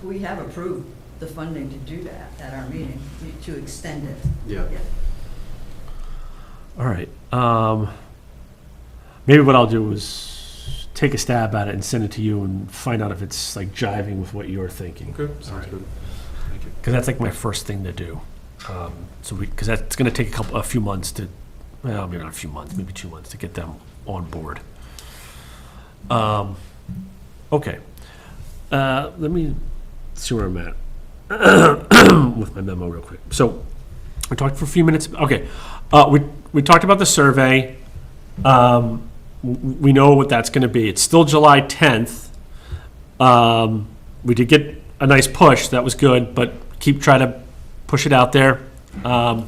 We have approved the funding to do that at our meeting, to extend it. Yeah. All right. Maybe what I'll do is take a stab at it and send it to you and find out if it's like jiving with what you're thinking. Okay, sounds All right. good. Thank you. Because that's like my first thing to do. Because that's going to take a few months to, well, maybe not a few months, maybe 2 months to get them on board. Okay. Let me see where I'm at with my memo real quick. So we talked for a few minutes. Okay. We talked about the survey. We know what that's going to be. It's still July 10th. We did get a nice push. That was good, but keep trying to push it out there. And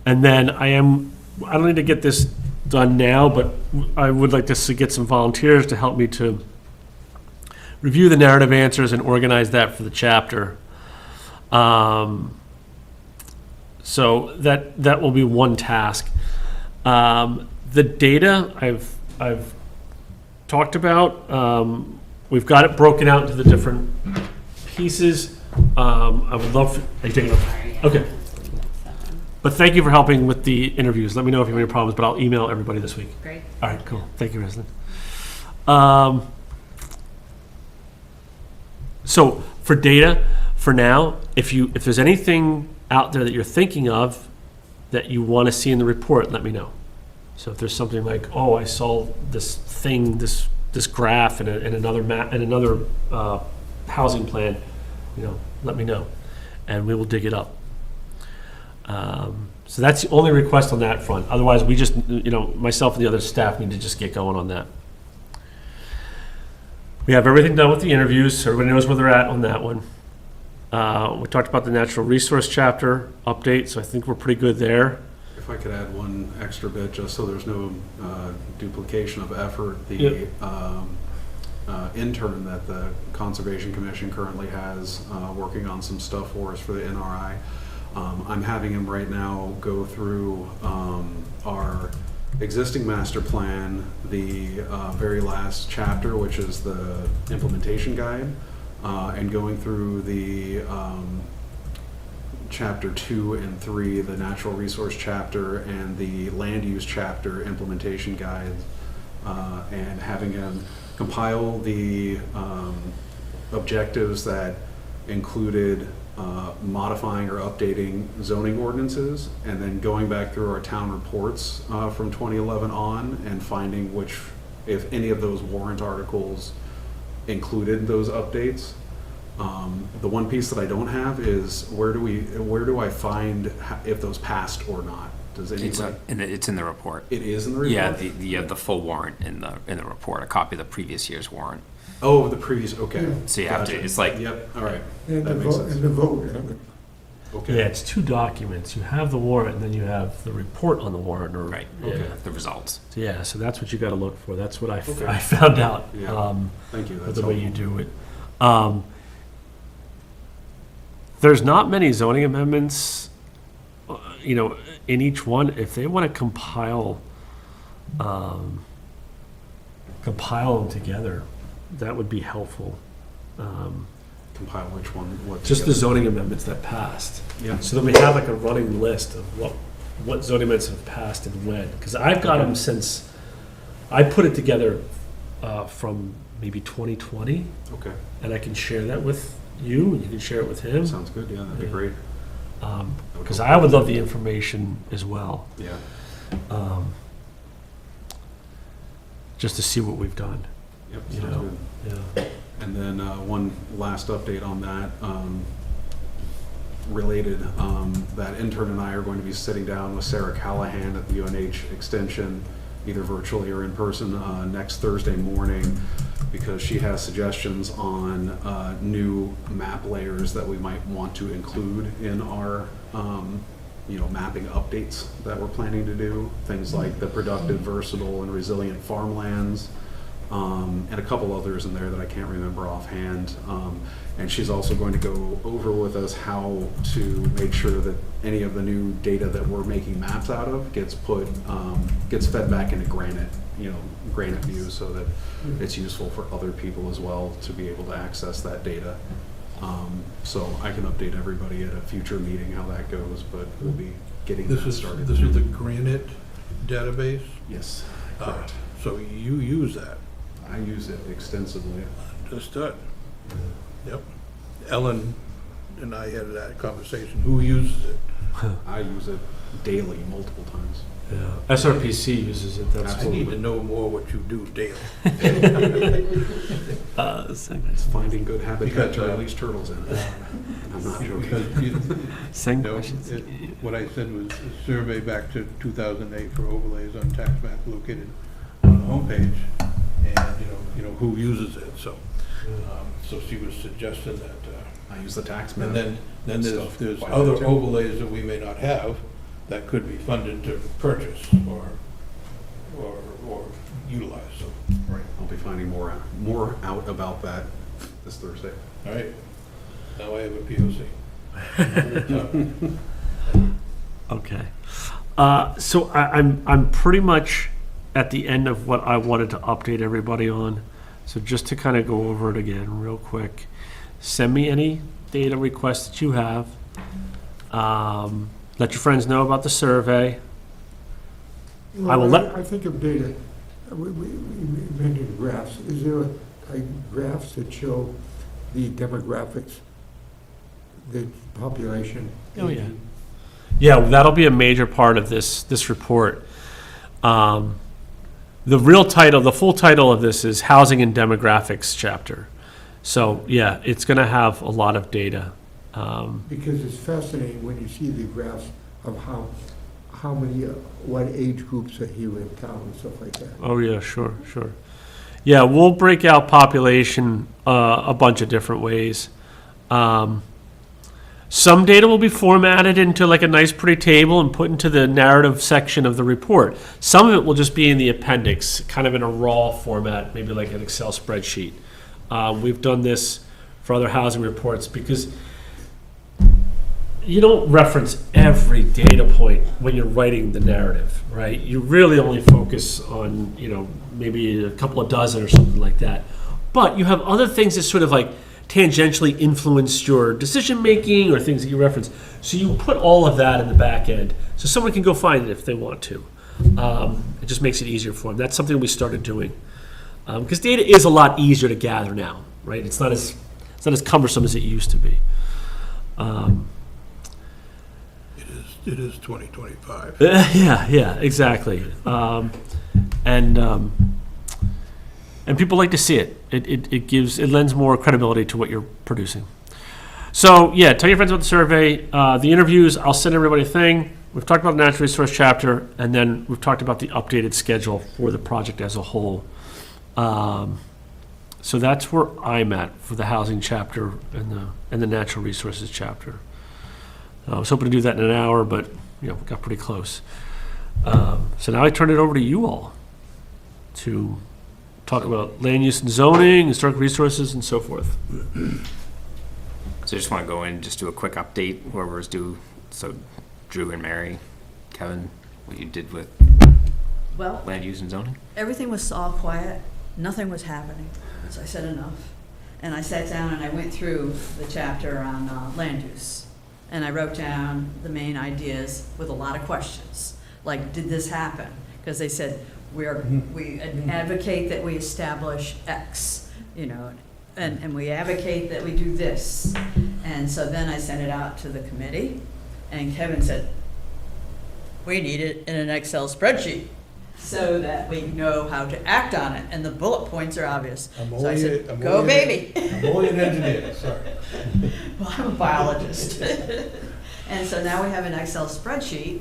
then I don't need to get this done now, but I would like to get some volunteers to help me to review the narrative answers and organize that for the chapter. So that will be one task. The data I've talked about, we've got it broken out into the different pieces. I would love, are you taking it? Okay. But thank you for helping with the interviews. Let me know if you have any problems, but I'll email everybody this week. Great. All right, cool. Thank you, Resident. So for data, for now, if there's anything out there that you're thinking of that you want to see in the report, let me know. So if there's something like, oh, I saw this thing, this graph in another map, in another housing plan, let me know, and we will dig it up. So that's the only request on that front. Otherwise, we just, myself and the other staff need to just get going on that. We have everything done with the interviews. Everybody knows where they're at on that one. We talked about the natural resource chapter update, so I think we're pretty good there. If I could add one extra bit, just so there's no duplication of effort, the Yep. intern that the Conservation Commission currently has working on some stuff for us for the NRI, I'm having him right now go through our existing master plan, the very last chapter, which is the implementation guide, and going through the chapter 2 and 3, the natural resource chapter and the land use chapter implementation guides, and having him compile the objectives that included modifying or updating zoning ordinances, and then going back through our town reports from 2011 on and finding which, if any of those warrant articles included those updates. The one piece that I don't have is where do I find if those passed or not? Does anybody? It's in the report. It is in the report? Yeah, you have the full warrant in the report, a copy of the previous year's warrant. Oh, the previous, okay. So you have to, Gotcha. it's like, Yep, all right. And the That makes vote, sense. and the vote. Okay. Yeah, it's two documents. You have the warrant, and then you have the report on the warrant, or. right, Okay. the results. Yeah, so that's what you gotta look for. That's what I Okay. I found out, Yeah. Thank you, with that's the way you helpful. do it. There's not many zoning amendments, in each one. If they wanna compile them together, that would be helpful. Compile which one? What Just the together? zoning amendments that passed. Yeah. So that we have like a running list of what zoning amendments have passed and when. Because I've got them since, I put it together from maybe 2020, Okay, and I can share that with you, and you can share it with him. sounds good, yeah, that'd be Yeah. great. Because I would love the information as well, Yeah, just to see what we've done. yep, You sounds know. good. Yeah. And then one last update on that, related, that intern and I are going to be sitting down with Sarah Callahan at the UNH Extension, either virtually or in person, next Thursday morning, because she has suggestions on new map layers that we might want to include in our mapping updates that we're planning to do. Things like the productive, versatile, and resilient farmlands, and a couple others in there that I can't remember offhand. And she's also going to go over with us how to make sure that any of the new data that we're making maps out of gets fed back into Granite view, so that it's useful for other people as well to be able to access that data. So I can update everybody at a future meeting how that goes, but we'll be getting This that is started. the Granite database, Yes, correct. so you use that. I use it extensively. Understood. Yep. Ellen and I had that conversation. Who uses it? I use it daily, multiple times. Yeah. SRPC uses it, that's. I need to know more what you do daily. It's finding good habitat Because, to release turtles in. I'm not joking. Because Same No, questions. what I said was a survey back to 2008 for overlays on tax map located on the homepage, and, who uses it, so. So she was suggesting that, I use the tax map. and then stuff there's quite other a bit. overlays that we may not have that could be funded to purchase or utilize, so, Right, I'll be finding more out about that this Thursday. all right. Now I have a POC. Okay. So I'm pretty much at the end of what I wanted to update everybody on. So just to kind of go over it again real quick, send me any data requests that you have. Let your friends know about the survey. I will let- I think of data, we mentioned graphs. Is there graphs that show the demographics, the population? Oh, yeah. Yeah, that'll be a major part of this report. The full title of this is Housing and Demographics Chapter. So, yeah, it's going to have a lot of data. Because it's fascinating when you see the graphs of how how many, what age groups are here in town and stuff like that. Oh, yeah, sure. Yeah, we'll break out population a bunch of different ways. Some data will be formatted into like a nice pretty table and put into the narrative section of the report. Some of it will just be in the appendix, kind of in a raw format, maybe like an Excel spreadsheet. We've done this for other housing reports because you don't reference every data point when you're writing the narrative, right? You really only focus on, maybe a couple of dozen or something like that. But you have other things that sort of like tangentially influenced your decision-making or things that you reference. So you put all of that in the back end so someone can go find it if they want to. It just makes it easier for them. That's something we started doing. Because data is a lot easier to gather now, right? It's not as cumbersome as it used to be. It is 2025. Yeah, exactly. And people like to see it. It lends more credibility to what you're producing. So yeah, tell your friends about the survey. The interviews, I'll send everybody a thing. We've talked about the natural resource chapter, and then we've talked about the updated schedule for the project as a whole. So that's where I'm at for the housing chapter and the natural resources chapter. I was hoping to do that in an hour, but we got pretty close. So now I turn it over to you all to talk about land use and zoning, historic resources, and so forth. So I just want to go in and just do a quick update, whoever's due. So Drew and Mary, Kevin, what you did with Well, land use and zoning? everything was all quiet, nothing was happening, so I said enough. And I sat down and I went through the chapter on land use. And I wrote down the main ideas with a lot of questions, like, did this happen? Because they said, we advocate that we establish X, and we advocate that we do this. And so then I sent it out to the committee, and Kevin said, we need it in an Excel spreadsheet so that we know how to act on it, and the bullet points are obvious. So I said, go baby. I'm only an engineer, sorry. Well, I'm a biologist. And so now we have an Excel spreadsheet,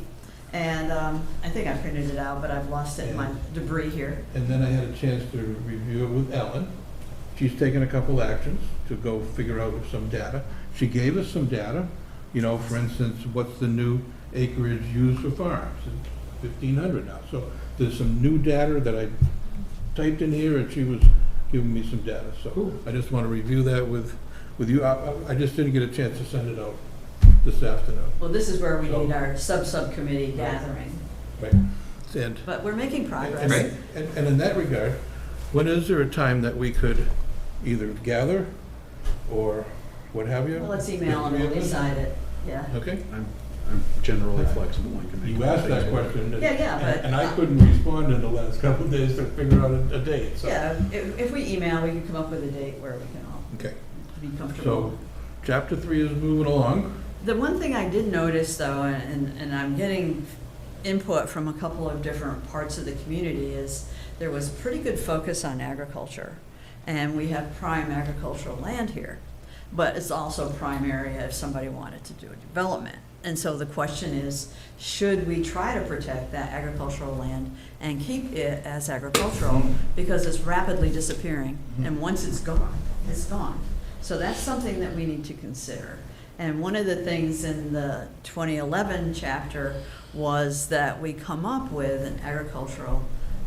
and I think I printed it out, but I've lost it in my debris here. And then I had a chance to review it with Ellen. She's taken a couple actions to go figure out some data. She gave us some data, for instance, what's the new acreage used for farms? It's 1,500 now. So there's some new data that I typed in here, and she was giving me some data. So Cool. I just want to review that with you. I just didn't get a chance to send it out this afternoon. Well, this is where we need our subcommittee gathering, Right. And but we're making progress. Right. And in that regard, when is there a time that we could either gather or what have you? Well, let's email and we'll decide it, yeah. Okay. I'm generally flexible and can make. You asked that question. Yeah, but- And I couldn't respond in the last couple of days to figure out a date, so. Yeah, if we email, we can come up with a date where we can all Okay, be comfortable. so chapter 3 is moving along. The one thing I did notice though, and I'm getting input from a couple of different parts of the community, is there was pretty good focus on agriculture. And we have prime agricultural land here, but it's also prime area if somebody wanted to do a development. And so the question is, should we try to protect that agricultural land and keep it as agricultural because it's rapidly disappearing, and once it's gone, it's gone. So that's something that we need to consider. And one of the things in the 2011 chapter was that we come up with an agricultural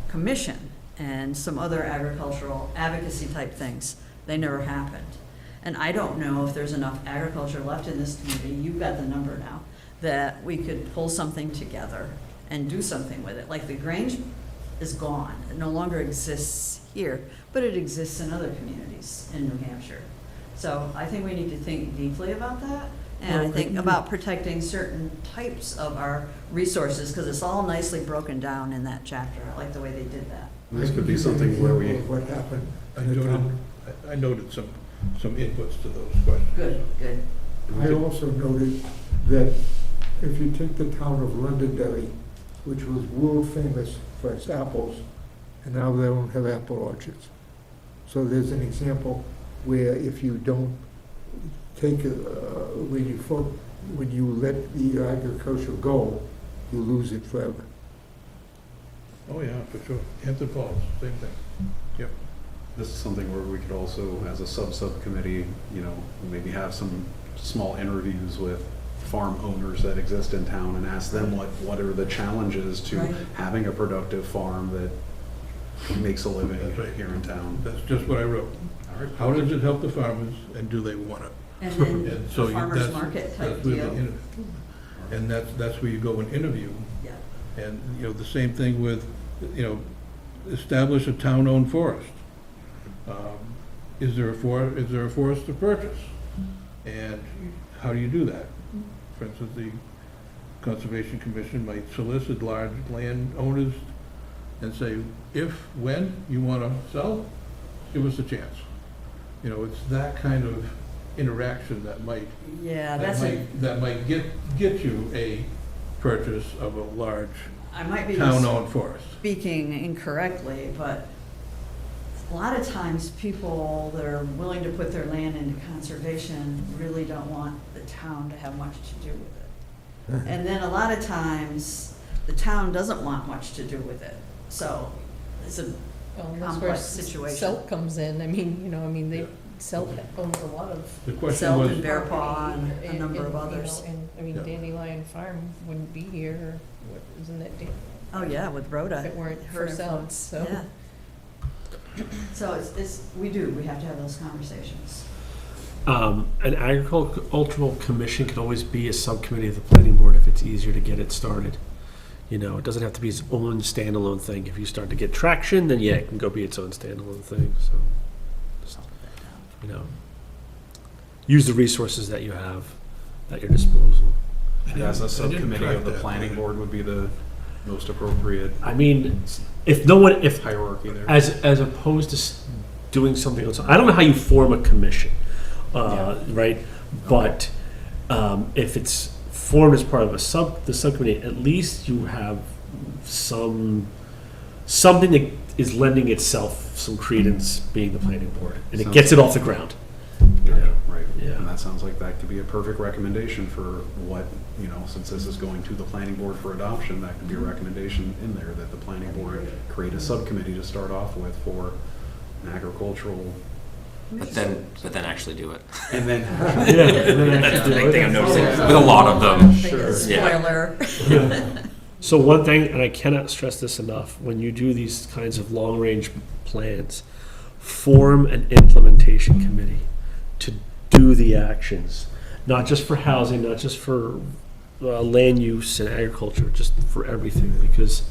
commission and some other agricultural advocacy type things. They never happened. And I don't know if there's enough agriculture left in this community, you've got the number now, that we could pull something together and do something with it. Like the Grange is gone, it no longer exists here, but it exists in other communities in New Hampshire. So I think we need to think deeply about that, and I think about protecting certain types of our resources, because it's all nicely broken down in that chapter. I like the way they did that. This could be something where we, What happened in the town. I noted some inputs to those questions. Good, good. I also noted that if you take the town of Londonderry, which was world famous for its apples, and now they don't have apple orchards. So there's an example where if you don't take, when you let the agriculture go, you lose it forever. Oh, yeah, for sure. Hampton Falls, same thing. Yep. This is something where we could also, as a subcommittee, you know, maybe have some small interviews with farm owners that exist in town and ask them what are the challenges to Right. having a productive farm that makes a living That's right. here in town. That's just what I wrote. All right. How does it help the farmers, and do they want it? And then And so a you- farmer's that's- market type that's where the deal. inter- And that's where you go and interview. Yeah. And, you know, the same thing with, you know, establish a town-owned forest. Is there a forest to purchase? And how do you do that? For instance, the Conservation Commission might solicit large landowners and say, when you want to sell, give us a chance. You know, it's that kind of interaction that might Yeah, that might get you a purchase of a large I might be town-owned forest. speaking incorrectly, but a lot of times people that are willing to put their land into conservation really don't want the town to have much to do with it. And then a lot of times, the town doesn't want much to do with it. So it's a Well, that's complex where situation. Selt comes in. I mean, Yeah. Selt owns a lot of. The question Selt was, and Bear Paw and a and- number of and, you others. know, And, I mean, Yeah. Dandelion Farm wouldn't be here, isn't it, Dan? Oh, yeah, with Rhoda. If it weren't her for influence. Selt, so. Yeah. So we have to have those conversations. An agricultural commission could always be a subcommittee of the planning board if it's easier to get it started. You know, it doesn't have to be its own standalone thing. If you start to get traction, then yeah, it can go be its own standalone thing, so. You know, use the resources that you have at your disposal. As a I didn't subcommittee track of the that, planning but- board would be the most appropriate I mean, if hierarchy there. as opposed to doing something else, I don't know how you form a commission, right? But if it's formed as part of the subcommittee, at least you have something that is lending itself some credence, being the planning board, and it Sounds gets it like- off the ground. You know? Right, Yeah. and that sounds like that could be a perfect recommendation for what, you know, since this is going to the planning board for adoption, that could be a recommendation in there that the planning board create a subcommittee to start off with for an agricultural, But then actually do it. and then. Yeah, and then That's actually the do big it. thing I'm noticing with a lot of them. Spoiler. So one thing, and I cannot stress this enough, when you do these kinds of long-range plans, form an implementation committee to do the actions, not just for housing, not just for land use and agriculture, just for everything, because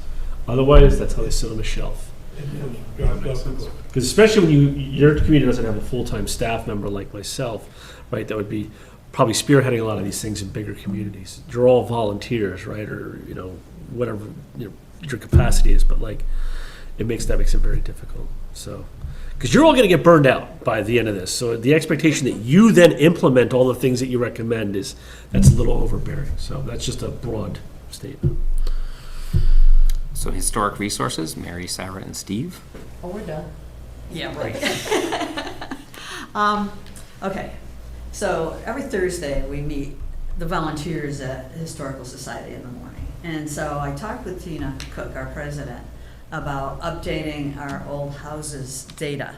otherwise, that's how they sit on a shelf. It was dropped off the cliff. Because especially when your community doesn't have a full-time staff member like myself, right, that would be probably spearheading a lot of these things in bigger communities. You're all volunteers, right, or, you know, whatever your capacity is, but like, that makes it very difficult, so. Because you're all gonna get burned out by the end of this, so the expectation that you then implement all the things that you recommend that's a little overbearing, so that's just a broad statement. So historic resources, Mary, Sarah, and Steve. Oh, we're done. Yeah, right. Okay, so every Thursday, we meet the volunteers at Historical Society in the morning. And so I talked with Tina Cook, our president, about updating our old houses data.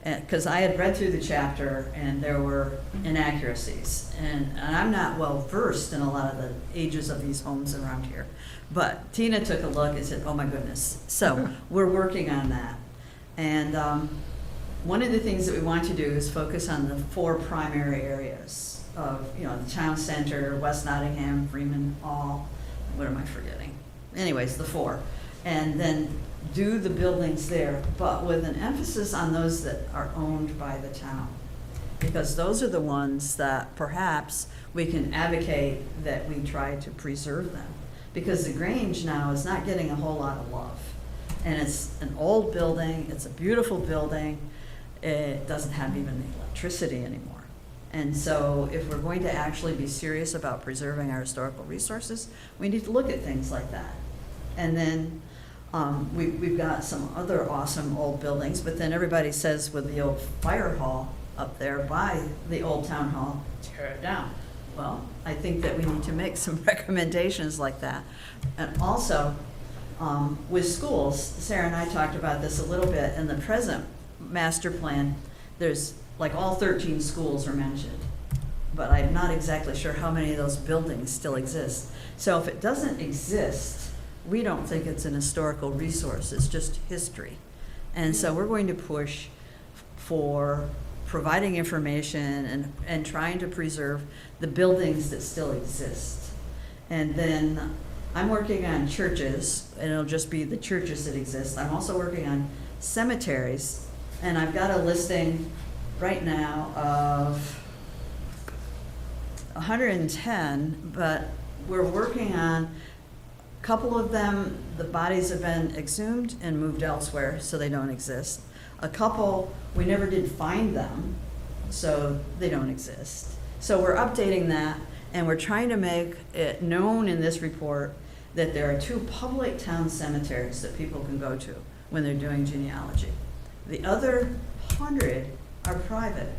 Because I had read through the chapter and there were inaccuracies. And I'm not well versed in a lot of the ages of these homes around here. But Tina took a look and said, oh my goodness. So we're working on that. And one of the things that we want to do is focus on the 4 primary areas of, you know, the town center, West Nottingham, Freeman Hall, what am I forgetting? Anyways, the 4. And then do the buildings there, but with an emphasis on those that are owned by the town. Because those are the ones that perhaps we can advocate that we try to preserve them. Because the Grange now is not getting a whole lot of love. And it's an old building, it's a beautiful building, it doesn't have even the electricity anymore. And so if we're going to actually be serious about preserving our historical resources, we need to look at things like that. And then we've got some other awesome old buildings, but then everybody says with the old fire hall up there by the old town hall, tear it down. Well, I think that we need to make some recommendations like that. And also, with schools, Sarah and I talked about this a little bit, in the present master plan, there's, like, all 13 schools are mentioned, but I'm not exactly sure how many of those buildings still exist. So if it doesn't exist, we don't think it's an historical resource, it's just history. And so we're going to push for providing information and trying to preserve the buildings that still exist. And then I'm working on churches, and it'll just be the churches that exist. I'm also working on cemeteries, and I've got a listing right now of 110, but we're working on a couple of them, the bodies have been exhumed and moved elsewhere, so they don't exist. A couple, we never did find them, so they don't exist. So we're updating that, and we're trying to make it known in this report that there are 2 public town cemeteries that people can go to when they're doing genealogy. The other 100 are private,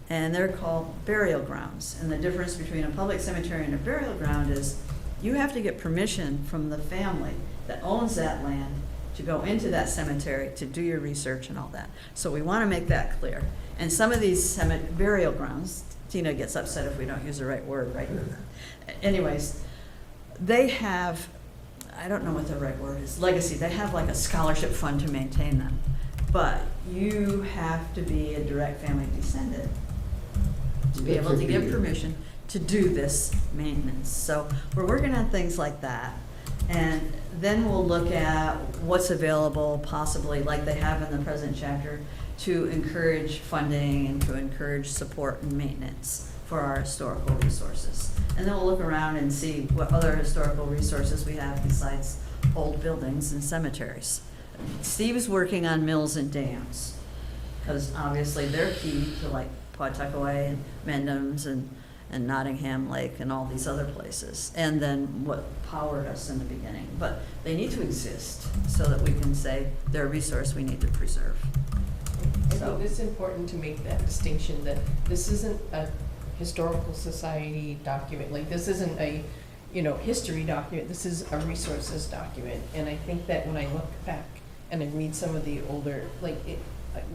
and they're called burial grounds. And the difference between a public cemetery and a burial ground is you have to get permission from the family that owns that land to go into that cemetery to do your research and all that. So we want to make that clear. And some of these burial grounds, Tina gets upset if we don't use the right word, right? Anyways, they have, I don't know what the right word is, legacy. They have like a scholarship fund to maintain them. But you have to be a direct family descendant to be able to give permission to do this maintenance. So we're working on things like that. And then we'll look at what's available, possibly like they have in the present chapter, to encourage funding and to encourage support and maintenance for our historical resources. And then we'll look around and see what other historical resources we have besides old buildings and cemeteries. Steve's working on mills and dams, because obviously they're key to like Pawtuckaway and Mendham's and Nottingham Lake and all these other places, and then what powered us in the beginning. But they need to exist so that we can say they're a resource we need to preserve. I So- think it's important to make that distinction that this isn't a historical society document, like this isn't a, history document, this is a resources document. And I think that when I look back and I read some of the older,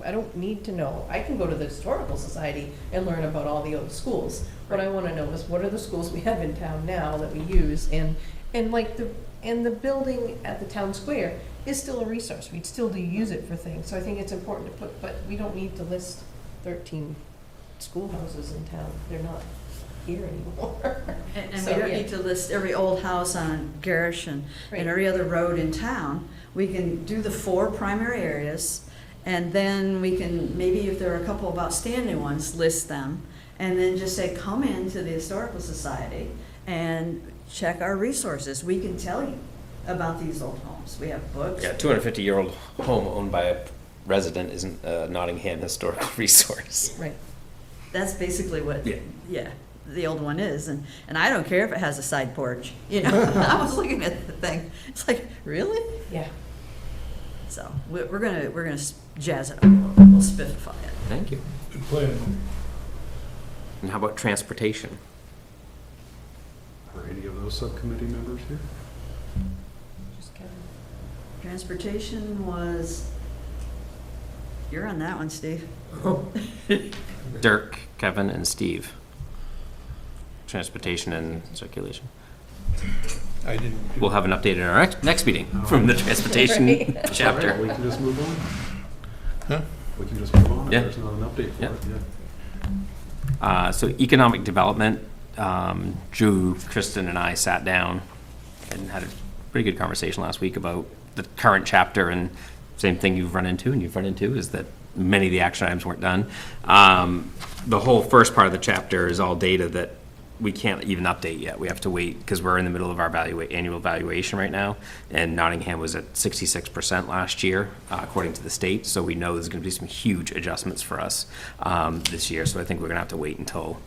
I don't need to know. I can go to the Historical Society and learn about all the old schools. What I want to know is what are the schools we have in town now that we use, and the building at the town square is still a resource. We still do use it for things. So I think it's important to put, but we don't need to list 13 schoolhouses in town. They're not here anymore. And So, we don't yeah. need to list every old house on Garish and Right. every other road in town. We can do the 4 primary areas, and then we can, maybe if there are a couple of outstanding ones, list them, and then just say, come into the Historical Society and check our resources. We can tell you about these old homes. We have books. Yeah, 250-year-old home owned by a resident isn't a Nottingham historical resource. Right. That's basically what, Yeah. the old one is, and I don't care if it has a side porch, I was looking at the thing, it's like, really? Yeah. So, we're gonna jazz it up a little bit, we'll spifify it. Thank you. Good plan. And how about transportation? Are any of those subcommittee members here? Just Kevin. Transportation was, you're on that one, Steve. Dirk, Kevin, and Steve. Transportation and circulation. I didn't. We'll have an update in our next meeting from the transportation Right. All right, chapter. we can just move on. Huh? We can just move on if Yeah. there's not an update for Yeah. it, yeah. So economic development, Drew, Kristen, and I sat down and had a pretty good conversation last week about the current chapter, and same thing you've run into is that many of the action items weren't done. The whole first part of the chapter is all data that we can't even update yet. We have to wait because we're in the middle of our annual evaluation right now, and Nottingham was at 66% last year, according to the state. So we know there's going to be some huge adjustments for us this year. So I think we're going to have to wait until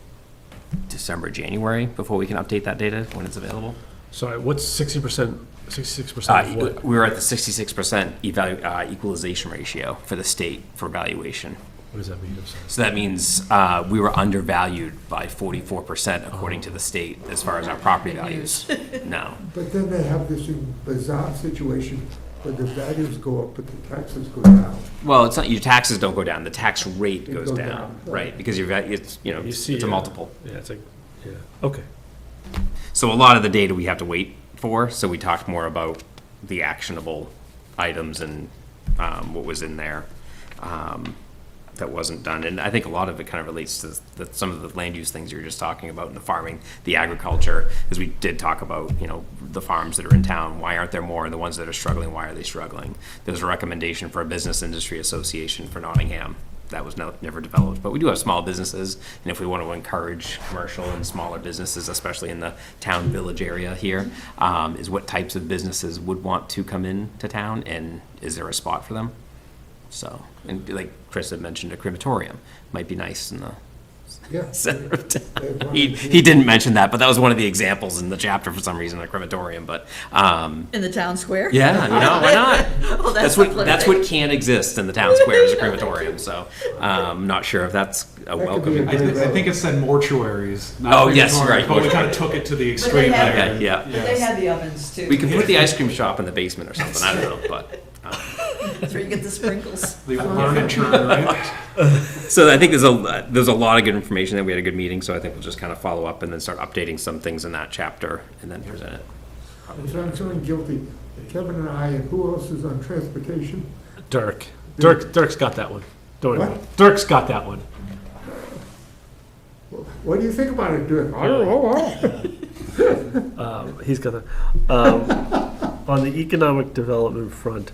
December, January before we can update that data when it's available. Sorry, what's 60%, 66% of what? We were at the 66% equalization ratio for the state for valuation. What does that mean? I'm sorry. So that means we were undervalued by 44% according to the state as far as our property values. No. But then they have this bizarre situation where the values go up, but the taxes go down. Well, it's not, your taxes don't go down, the tax rate They goes go down, down, right? right. Because it's, you know, You it's see, a multiple. Yeah, it's like, yeah, okay. So a lot of the data we have to wait for, so we talked more about the actionable items and what was in there that wasn't done. And I think a lot of it kind of relates to some of the land use things you were just talking about, and the farming, the agriculture, as we did talk about, you know, the farms that are in town, why aren't there more? And the ones that are struggling, why are they struggling? There's a recommendation for a business industry association for Nottingham. That was never developed, but we do have small businesses, and if we want to encourage commercial and smaller businesses, especially in the town village area here, is what types of businesses would want to come in to town, and is there a spot for them? So, and like Chris had mentioned, a crematorium might be nice in the Yeah. center of town. They want He to- didn't mention that, but that was one of the examples in the chapter for some reason, a crematorium, but, In the town square? yeah, you know, why not? Well, That's what can exist in the town square is a crematorium, so, I'm not sure if that's a That could be welcome. I think it said mortuaries. not Oh, yes, crematoriums, right, But we kind mortuary. of took it to the they extreme had- there. Yeah, But they had the ovens too. We could put the ice cream shop in the basement or something, I don't know, but, That's where you get the sprinkles. The learn and churn, right? so I think there's a lot of good information there. We had a good meeting, so I think we'll just kind of follow up and then start updating some things in that chapter and then present it. So I'm feeling guilty. Kevin and I, and who else is on transportation? Dirk's got that one. Don't worry. What? Dirk's got that one. What do you think about it, Dirk? I don't know. He's got that. On the economic development front,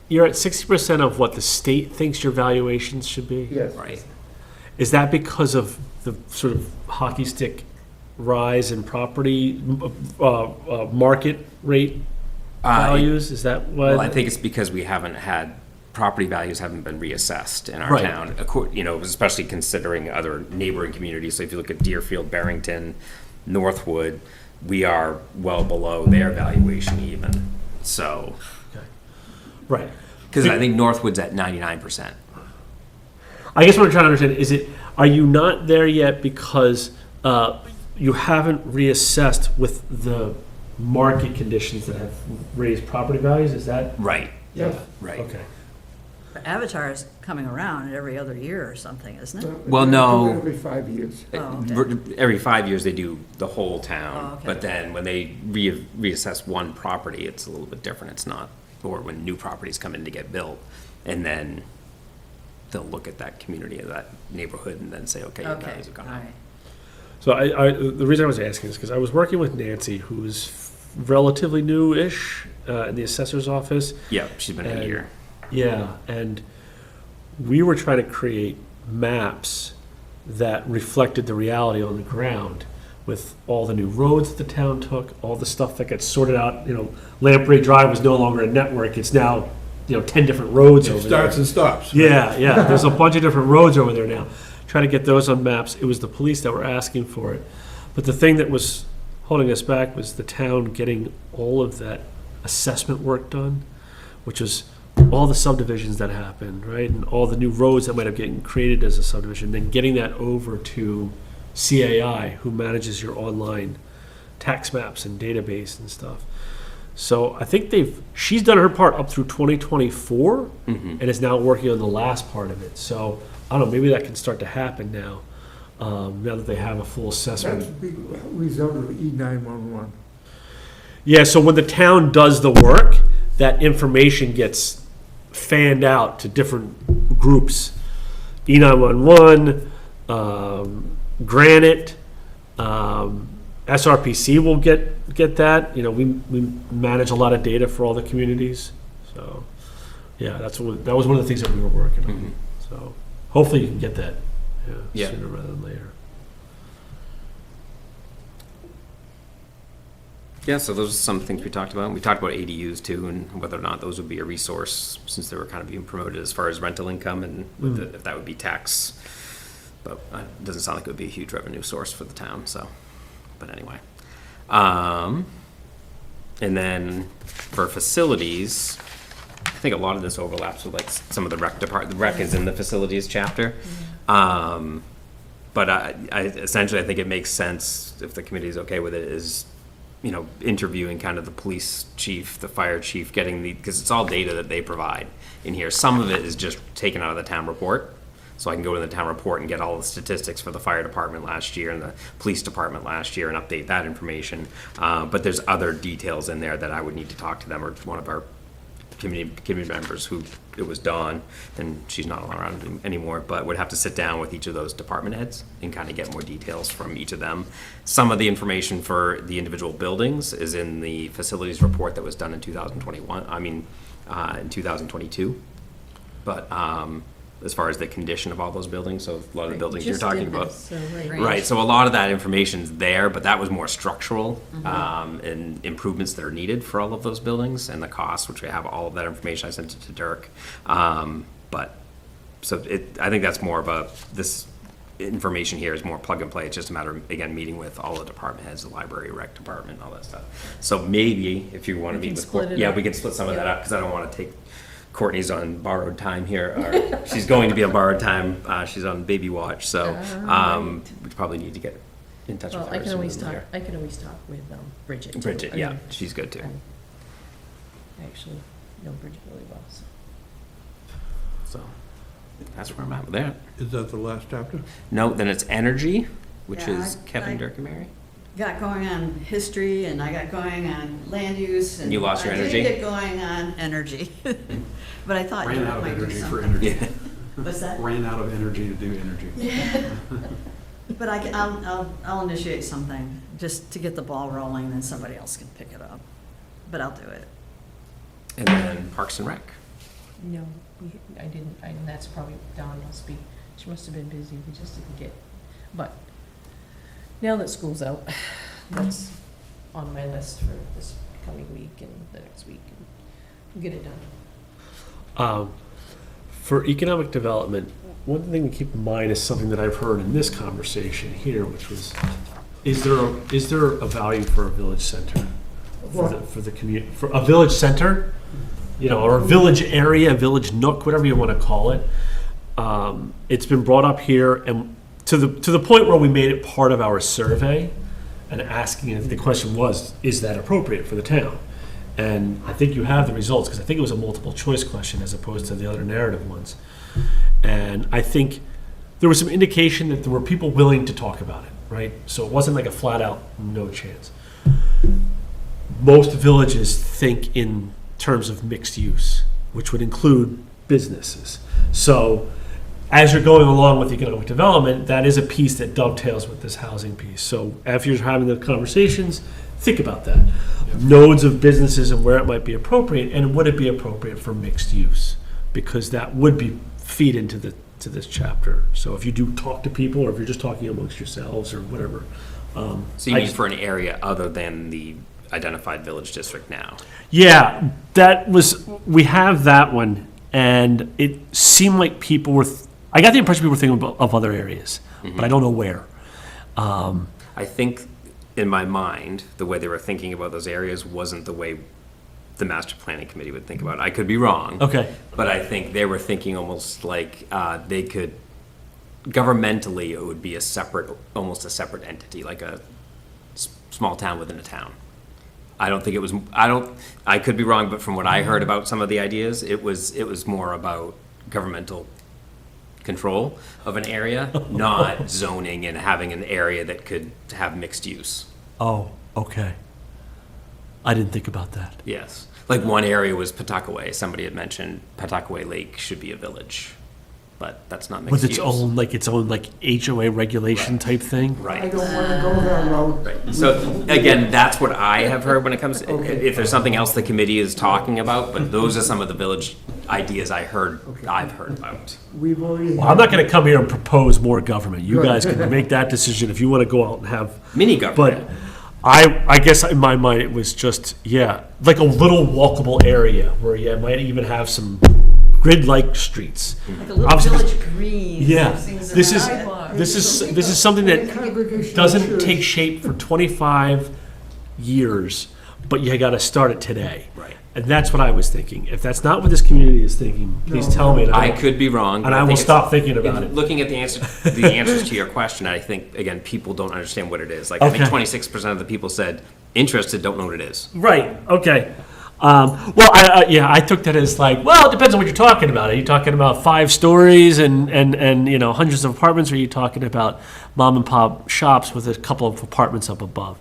you're at 60% of what the state thinks your valuations should be? Yes. Right. Is that because of the sort of hockey stick rise in property, market rate values? Is that why? Well, I think it's because we haven't had, property values haven't been reassessed in our Right. town, you know, especially considering other neighboring communities. So if you look at Deerfield, Barrington, Northwood, we are well below their valuation even. So, Right. because I think Northwood's at 99%. I guess what I'm trying to understand, are you not there yet because you haven't reassessed with the market conditions that have raised property values? Is that? Right, Yes. right. Okay. Avatar is coming around every other year or something, isn't it? Well, They no. do it every 5 years. Oh, okay. Every 5 years, they do the whole town, Oh, okay. but then when they reassess one property, it's a little bit different. It's not, or when new properties come in to get built, and then they'll look at that community, or that neighborhood, and then say, okay, your Okay, values have all gone up. right. So the reason I was asking is because I was working with Nancy, who's relatively new-ish in the assessor's office. Yeah, she's been a And- year. Yeah, and we were trying to create maps that reflected the reality on the ground with all the new roads that the town took, all the stuff that gets sorted out. You know, Lamprey Drive was no longer a network. It's now, 10 different roads It over there. starts and stops. Yeah, yeah. There's a bunch of different roads over there now. Try to get those on maps. It was the police that were asking for it. But the thing that was holding us back was the town getting all of that assessment work done, which was all the subdivisions that happened, right? And all the new roads that might have gotten created as a subdivision, then getting that over to CAI, who manages your online tax maps and database and stuff. So I think she's done her part up through 2024 and is now working on the last part of it. So I don't know, maybe that can start to happen now, now that they have a full assessment. That's the result of E911. Yeah, so when the town does the work, that information gets fanned out to different groups. E911, Granite, SRPC will get that. We manage a lot of data for all the communities. So, yeah, that was one of the things that we were working on. So hopefully you can get that Yeah. sooner rather than later. Yeah, so those are some things we talked about. We talked about ADUs too, and whether or not those would be a resource since they were kind of being promoted as far as rental income, and if that would be tax. But it doesn't sound like it would be a huge revenue source for the town, so, but anyway. And then for facilities, think a lot of this overlaps with like some of the rec department. The rec is in the facilities chapter. But I essentially, I think it makes sense, if the committee is okay with it, is, you know, interviewing kind of the police chief, the fire chief, getting because it's all data that they provide in here. Some of it is just taken out of the town report. So I can go to the town report and get all the statistics for the fire department last year and the police department last year and update that information. But there's other details in there that I would need to talk to them, or one of our committee members, who, it was Dawn, and she's not around anymore, but would have to sit down with each of those department heads and kind of get more details from each of them. Some of the information for the individual buildings is in the facilities report that was done in 2021, in 2022. But as far as the condition of all those buildings, so a lot of the buildings you're talking about. Right, so a lot of that information's there, but that was more structural, and improvements that are needed for all of those buildings and the costs, which we have all of that information. I sent it to Dirk. I think that's more of this information here is more plug and play. It's just a matter of, again, meeting with all the department heads, the library, rec department, all that stuff. So maybe if you want to meet with, we can split some of that up, because I don't want to take Courtney's on borrowed time here, or she's going to be on borrowed time. She's on baby watch, so we probably need to get in touch with her. I can always talk with Bridget. too. Bridget, I yeah, mean, she's good too. I actually know Bridget really well. So that's where I'm at with that. Is that the last chapter? No, then it's energy, which Yeah, is Kevin, Dirk, and Mary. Got going on history, and I got going on land use. And You lost your energy? I did get going on energy. But I thought Ran Dirk out of might do energy for something. energy. What's that? Ran out of energy to do energy. But I'll initiate something, just to get the ball rolling, then somebody else can pick it up. But I'll do it. And then Parks and Rec. No, I didn't, and that's probably, Dawn must be, she must have been busy, we just didn't get, but now that school's out, that's on my list for this coming week and the next week, and we'll get it done. For economic development, one thing to keep in mind is something that I've heard in this conversation here, which was, is there a value for a village center? For the community, for a village center, you know, or a village area, a village nook, whatever you want to call it. It's been brought up here, and to the point where we made it part of our survey and asking if the question was, is that appropriate for the town? And I think you have the results, because I think it was a multiple choice question as opposed to the other narrative ones. And I think there was some indication that there were people willing to talk about it, right? So it wasn't like a flat out no chance. Most villages think in terms of mixed use, which would include businesses. So as you're going along with economic development, that is a piece that dovetails with this housing piece. So after you're having the conversations, think about that. Nodes of businesses and where it might be appropriate, and would it be appropriate for mixed use? Because that would be feed into this chapter. So if you do talk to people, or if you're just talking amongst yourselves or whatever. So you mean for an area other than the identified village district now? Yeah, we have that one, and it seemed like people were, I got the impression people were thinking of other areas, but I don't know where. I think in my mind, the way they were thinking about those areas wasn't the way the master planning committee would think about it. I could be wrong. Okay. But I think they were thinking almost like they could, governmentally, it would be almost a separate entity, like a small town within a town. I don't think it was, I could be wrong, but from what I heard about some of the ideas, it was more about governmental control of an area, not zoning and having an area that could have mixed use. Oh, okay. I didn't think about that. Yes. Like one area was Pawtuckaway. Somebody had mentioned Pawtuckaway Lake should be a village, but that's not mixed With use. its own HOA regulation type thing? Right. I don't want to go that route. Right. So again, that's what I have heard when it comes to, if there's something else the committee is talking about, but those are some of the village ideas I've heard about. We've already. Well, I'm not going to come here and propose more government. You guys can make that decision if you want to go out and have. Mini government. But I guess in my mind it was just, like a little walkable area where you might even have some grid-like streets. Like a little Obviously, village green. Yeah, things this is around it. this is something that doesn't take shape for 25 years, but you gotta start it today. Right. And that's what I was thinking. If that's not what this community is thinking, please tell me. and I could be wrong. but And I will think stop it's- thinking about in it. Looking at the answers to your question, I think, again, people don't understand what it is. Like, I think Okay. 26% of the people said interested, don't know what it is. Right, okay. Well, I took that as like, well, it depends on what you're talking about. Are you talking about 5 stories and hundreds of apartments, or are you talking about mom and pop shops with a couple of apartments up above?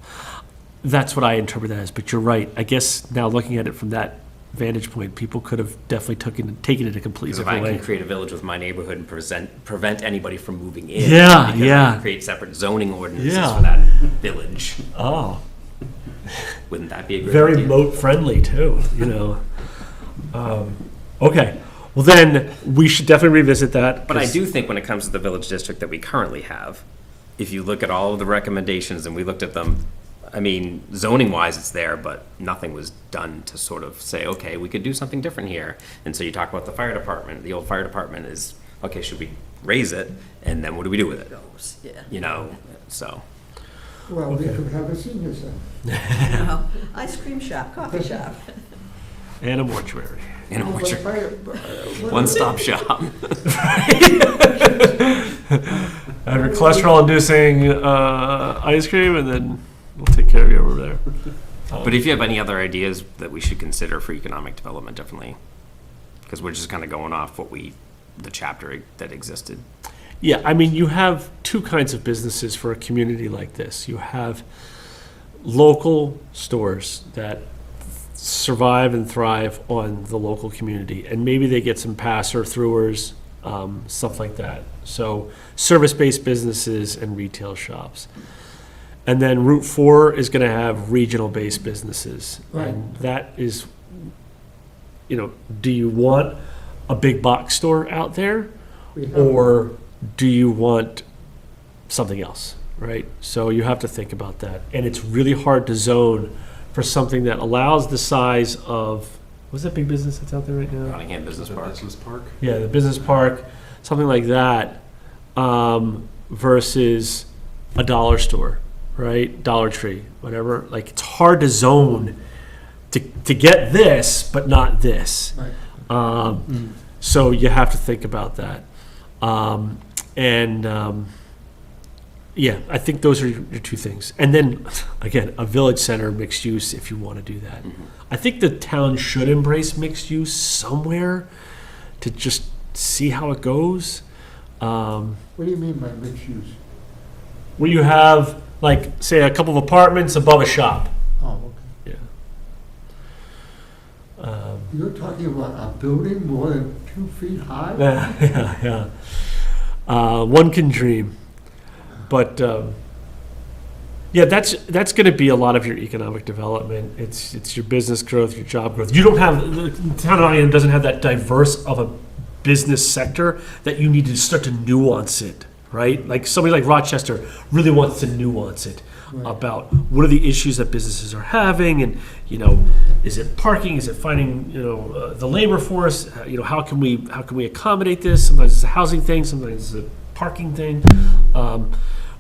That's what I interpret that as, but you're right. I guess now looking at it from that vantage point, people could have definitely taken it a completely Because if I different can way. create a village with my neighborhood and prevent anybody from moving in. Yeah, because I yeah. can create separate zoning ordinances Yeah. for that village. Oh, Wouldn't that be a great very idea? moat friendly too, Okay, well then, we should definitely revisit that. But I 'cause- do think when it comes to the village district that we currently have, if you look at all of the recommendations, and we looked at them, I mean, zoning wise, it's there, but nothing was done to sort of say, okay, we could do something different here. And so you talk about the fire department, the old fire department is, okay, should we raise it? And then what do we do with it? Yeah. So. Well, we Okay. could have a senior center. Ice cream shop, coffee shop. And a mortuary. In a But orchard. what- One-stop shop. Have your cholesterol-inducing ice cream, and then we'll take care of you over there. But if you have any other ideas that we should consider for economic development, definitely, because we're just kind of going off the chapter that existed. Yeah, I mean, you have 2 kinds of businesses for a community like this. You have local stores that survive and thrive on the local community, and maybe they get some passer-throughers, stuff like that. So service-based businesses and retail shops. And then Route 4 is going to have regional-based businesses. Right. And that is, do you want a big box store out there? we have- Or do you want something else, right? So you have to think about that. And it's really hard to zone for something that allows the size of, what's that big business that's out there right now? Nottingham Business Park. Business Park. Yeah, the business park, something like that, versus a dollar store, right? Dollar Tree, whatever. Like, it's hard to zone to get this, but not this. Right. So you have to think about that. Yeah, I think those are your 2 things. And then, again, a village center mixed use if you want to do that. I think the town should embrace mixed use somewhere to just see how it goes. What do you mean by mixed use? Where you have, like, say, a couple of apartments above a shop. Oh, okay. Yeah. You're talking about a building more than 2 feet high? Yeah. One can dream. But, yeah, that's going to be a lot of your economic development. It's your business growth, your job growth. You don't have, the town of Nottingham doesn't have that diverse of a business sector that you need to start to nuance it, right? Like, somebody like Rochester really wants to nuance it Right. about what are the issues that businesses are having, and, is it parking, is it finding, the labor force, how can we accommodate this? Sometimes it's a housing thing, sometimes it's a parking thing.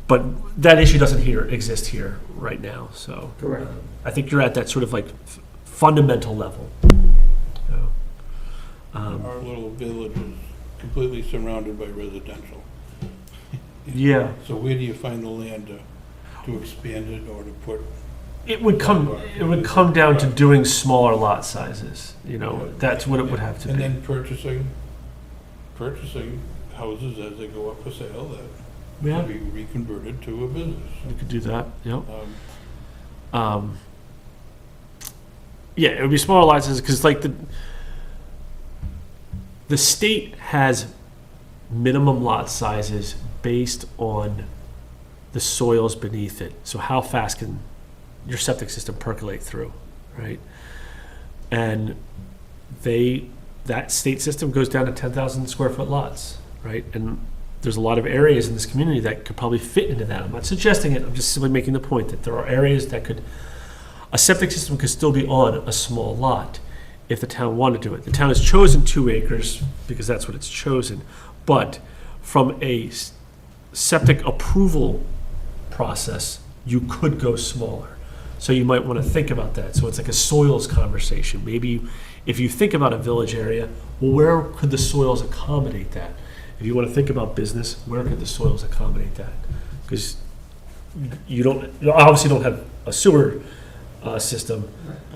But that issue doesn't exist here right now, so. Correct. I think you're at that sort of like fundamental level. So, Our little village is completely surrounded by residential. Yeah, So where do you find the land to expand it or to put? it would come down to doing smaller lot sizes, that's what it would have to And be. then purchasing houses as they go up for sale that Yeah, can be reconverted to a business. we could do that, yep. Um, Yeah, it would be smaller lot sizes, because like the state has minimum lot sizes based on the soils beneath it. So how fast can your septic system percolate through, right? And that state system goes down to 10,000 square foot lots, right? And there's a lot of areas in this community that could probably fit into that. I'm not suggesting it, I'm just simply making the point that there are areas that a septic system could still be on a small lot if the town wanted to do it. The town has chosen 2 acres because that's what it's chosen. But from a septic approval process, you could go smaller. So you might want to think about that. So it's like a soils conversation. Maybe if you think about a village area, well, where could the soils accommodate that? If you want to think about business, where could the soils accommodate that? Because you obviously don't have a sewer system,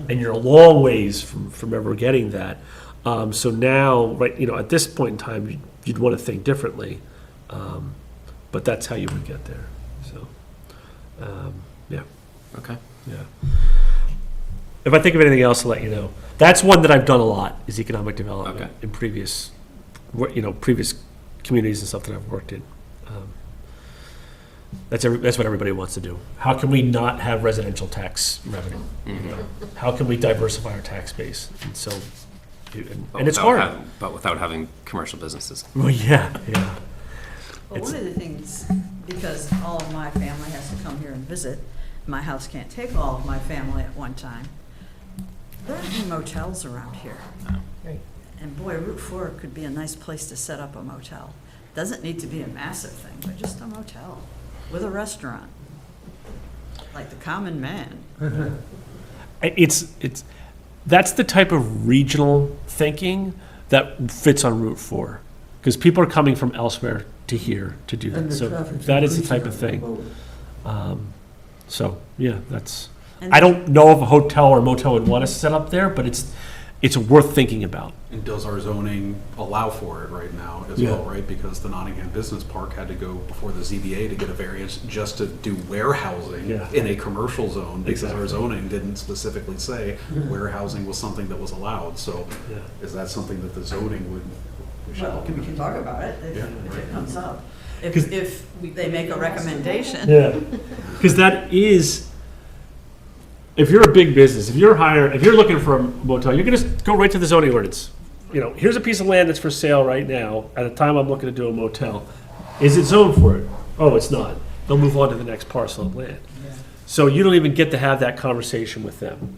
and you're a long ways from ever getting that. So now, right, at this point in time, you'd want to think differently. But that's how you would get there. So, yeah. Okay. Yeah. If I think of anything else, I'll let you know. That's one that I've done a lot, is economic development Okay. in previous communities and stuff that I've worked in. That's what everybody wants to do. How can we not have residential tax revenue? How can we diversify our tax base? And so, and it's hard. But without having commercial businesses. Well, yeah. Well, It's- one of the things, because all of my family has to come here and visit, my house can't take all of my family at one time. There aren't any motels around here. Right. And boy, Route 4 could be a nice place to set up a motel. Doesn't need to be a massive thing, but just a motel with a restaurant, like the Common Man. That's the type of regional thinking that fits on Route 4, because people are coming from elsewhere to here to do And that. the So traffic's that is the increasing type of on thing. both. So, yeah, that's, And I don't know if a hotel or motel would want to set up there, but it's worth thinking about. And does our zoning allow for it right now as Yeah. well, right? Because the Nottingham Business Park had to go before the ZBA to get a variance just to do warehousing Yeah. in a commercial zone, because our Exactly. zoning didn't specifically say warehousing was something that was allowed. So Yeah. is that something that the zoning would, we should Well, look we into? can talk about it if Yeah. if it comes up. 'Cause- If they make a recommendation. Yeah, because that is, if you're a big business, if you're looking for a motel, you're gonna go right to the zoning ordinance. Here's a piece of land that's for sale right now, at the time I'm looking to do a motel. Is it zoned for it? Oh, it's not. They'll move on to the next parcel of land. So you don't even get to have that conversation with them.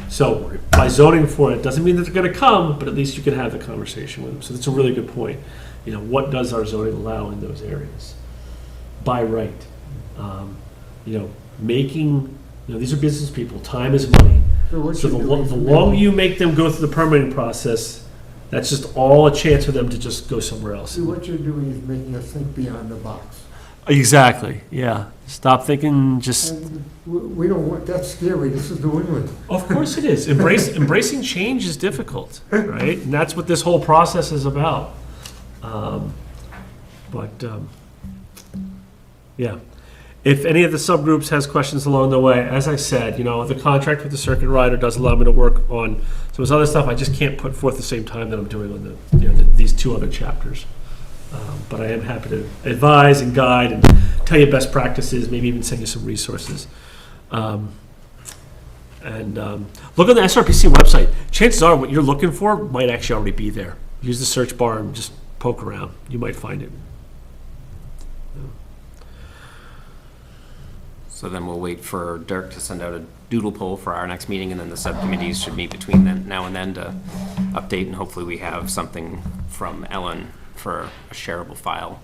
So by zoning for it, doesn't mean that they're gonna come, but at least you can have the conversation with them. So that's a really good point. What does our zoning allow in those areas? By right. These are business people, time is money. what So you're the doing the is longer you make them go through the permitting process, that's just all a chance for them to just go somewhere else. See, what you're doing is making us think beyond the box. Exactly, yeah. Stop thinking just, And we don't want, that's scary, this is New England. of course it is. Embracing change is difficult, right? And that's what this whole process is about. Yeah. If any of the subgroups has questions along the way, as I said, the contract with the circuit rider does allow me to work on some of this other stuff. I just can't put forth the same time that I'm doing on these two other chapters. But I am happy to advise and guide and tell you best practices, maybe even send you some resources. And look on the SRPC website. Chances are what you're looking for might actually already be there. Use the search bar and just poke around. You might find it. So then we'll wait for Dirk to send out a doodle poll for our next meeting, and then the subcommittees should meet between now and then to update, and hopefully we have something from Ellen for a shareable file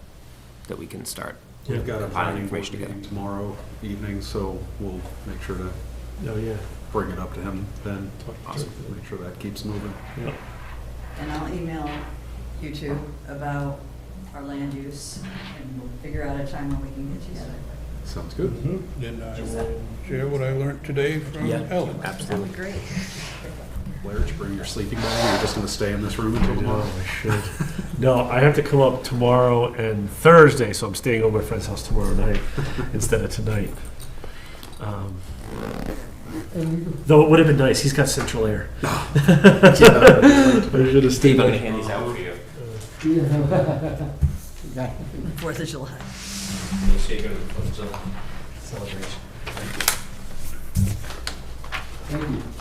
that we can start. We've got a Filing planning board information meeting together. tomorrow evening, so we'll make sure to Oh, yeah. bring it up to him then. Awesome. Make sure that keeps moving. Yeah. And I'll email you two about our land use, and we'll figure out a time when we can get together. Sounds good. Then I will share what I learned today from Yeah. Ellen. Absolutely. Great. Blair, did you bring your sleeping bag? You're just going to stay in this room until tomorrow? I should. No, I have to come up tomorrow and Thursday, so I'm staying over at my friend's house tomorrow night instead of tonight. Though it would have been nice, he's got central air. I should have stayed. Steve, I'm gonna hand these out for you. 4th of July. Celebration.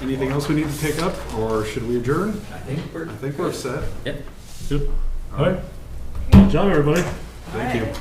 Anything else we need to take up, or should we adjourn? I think I think we're set. Yep. Good. All right. Good job, everybody. Thank you.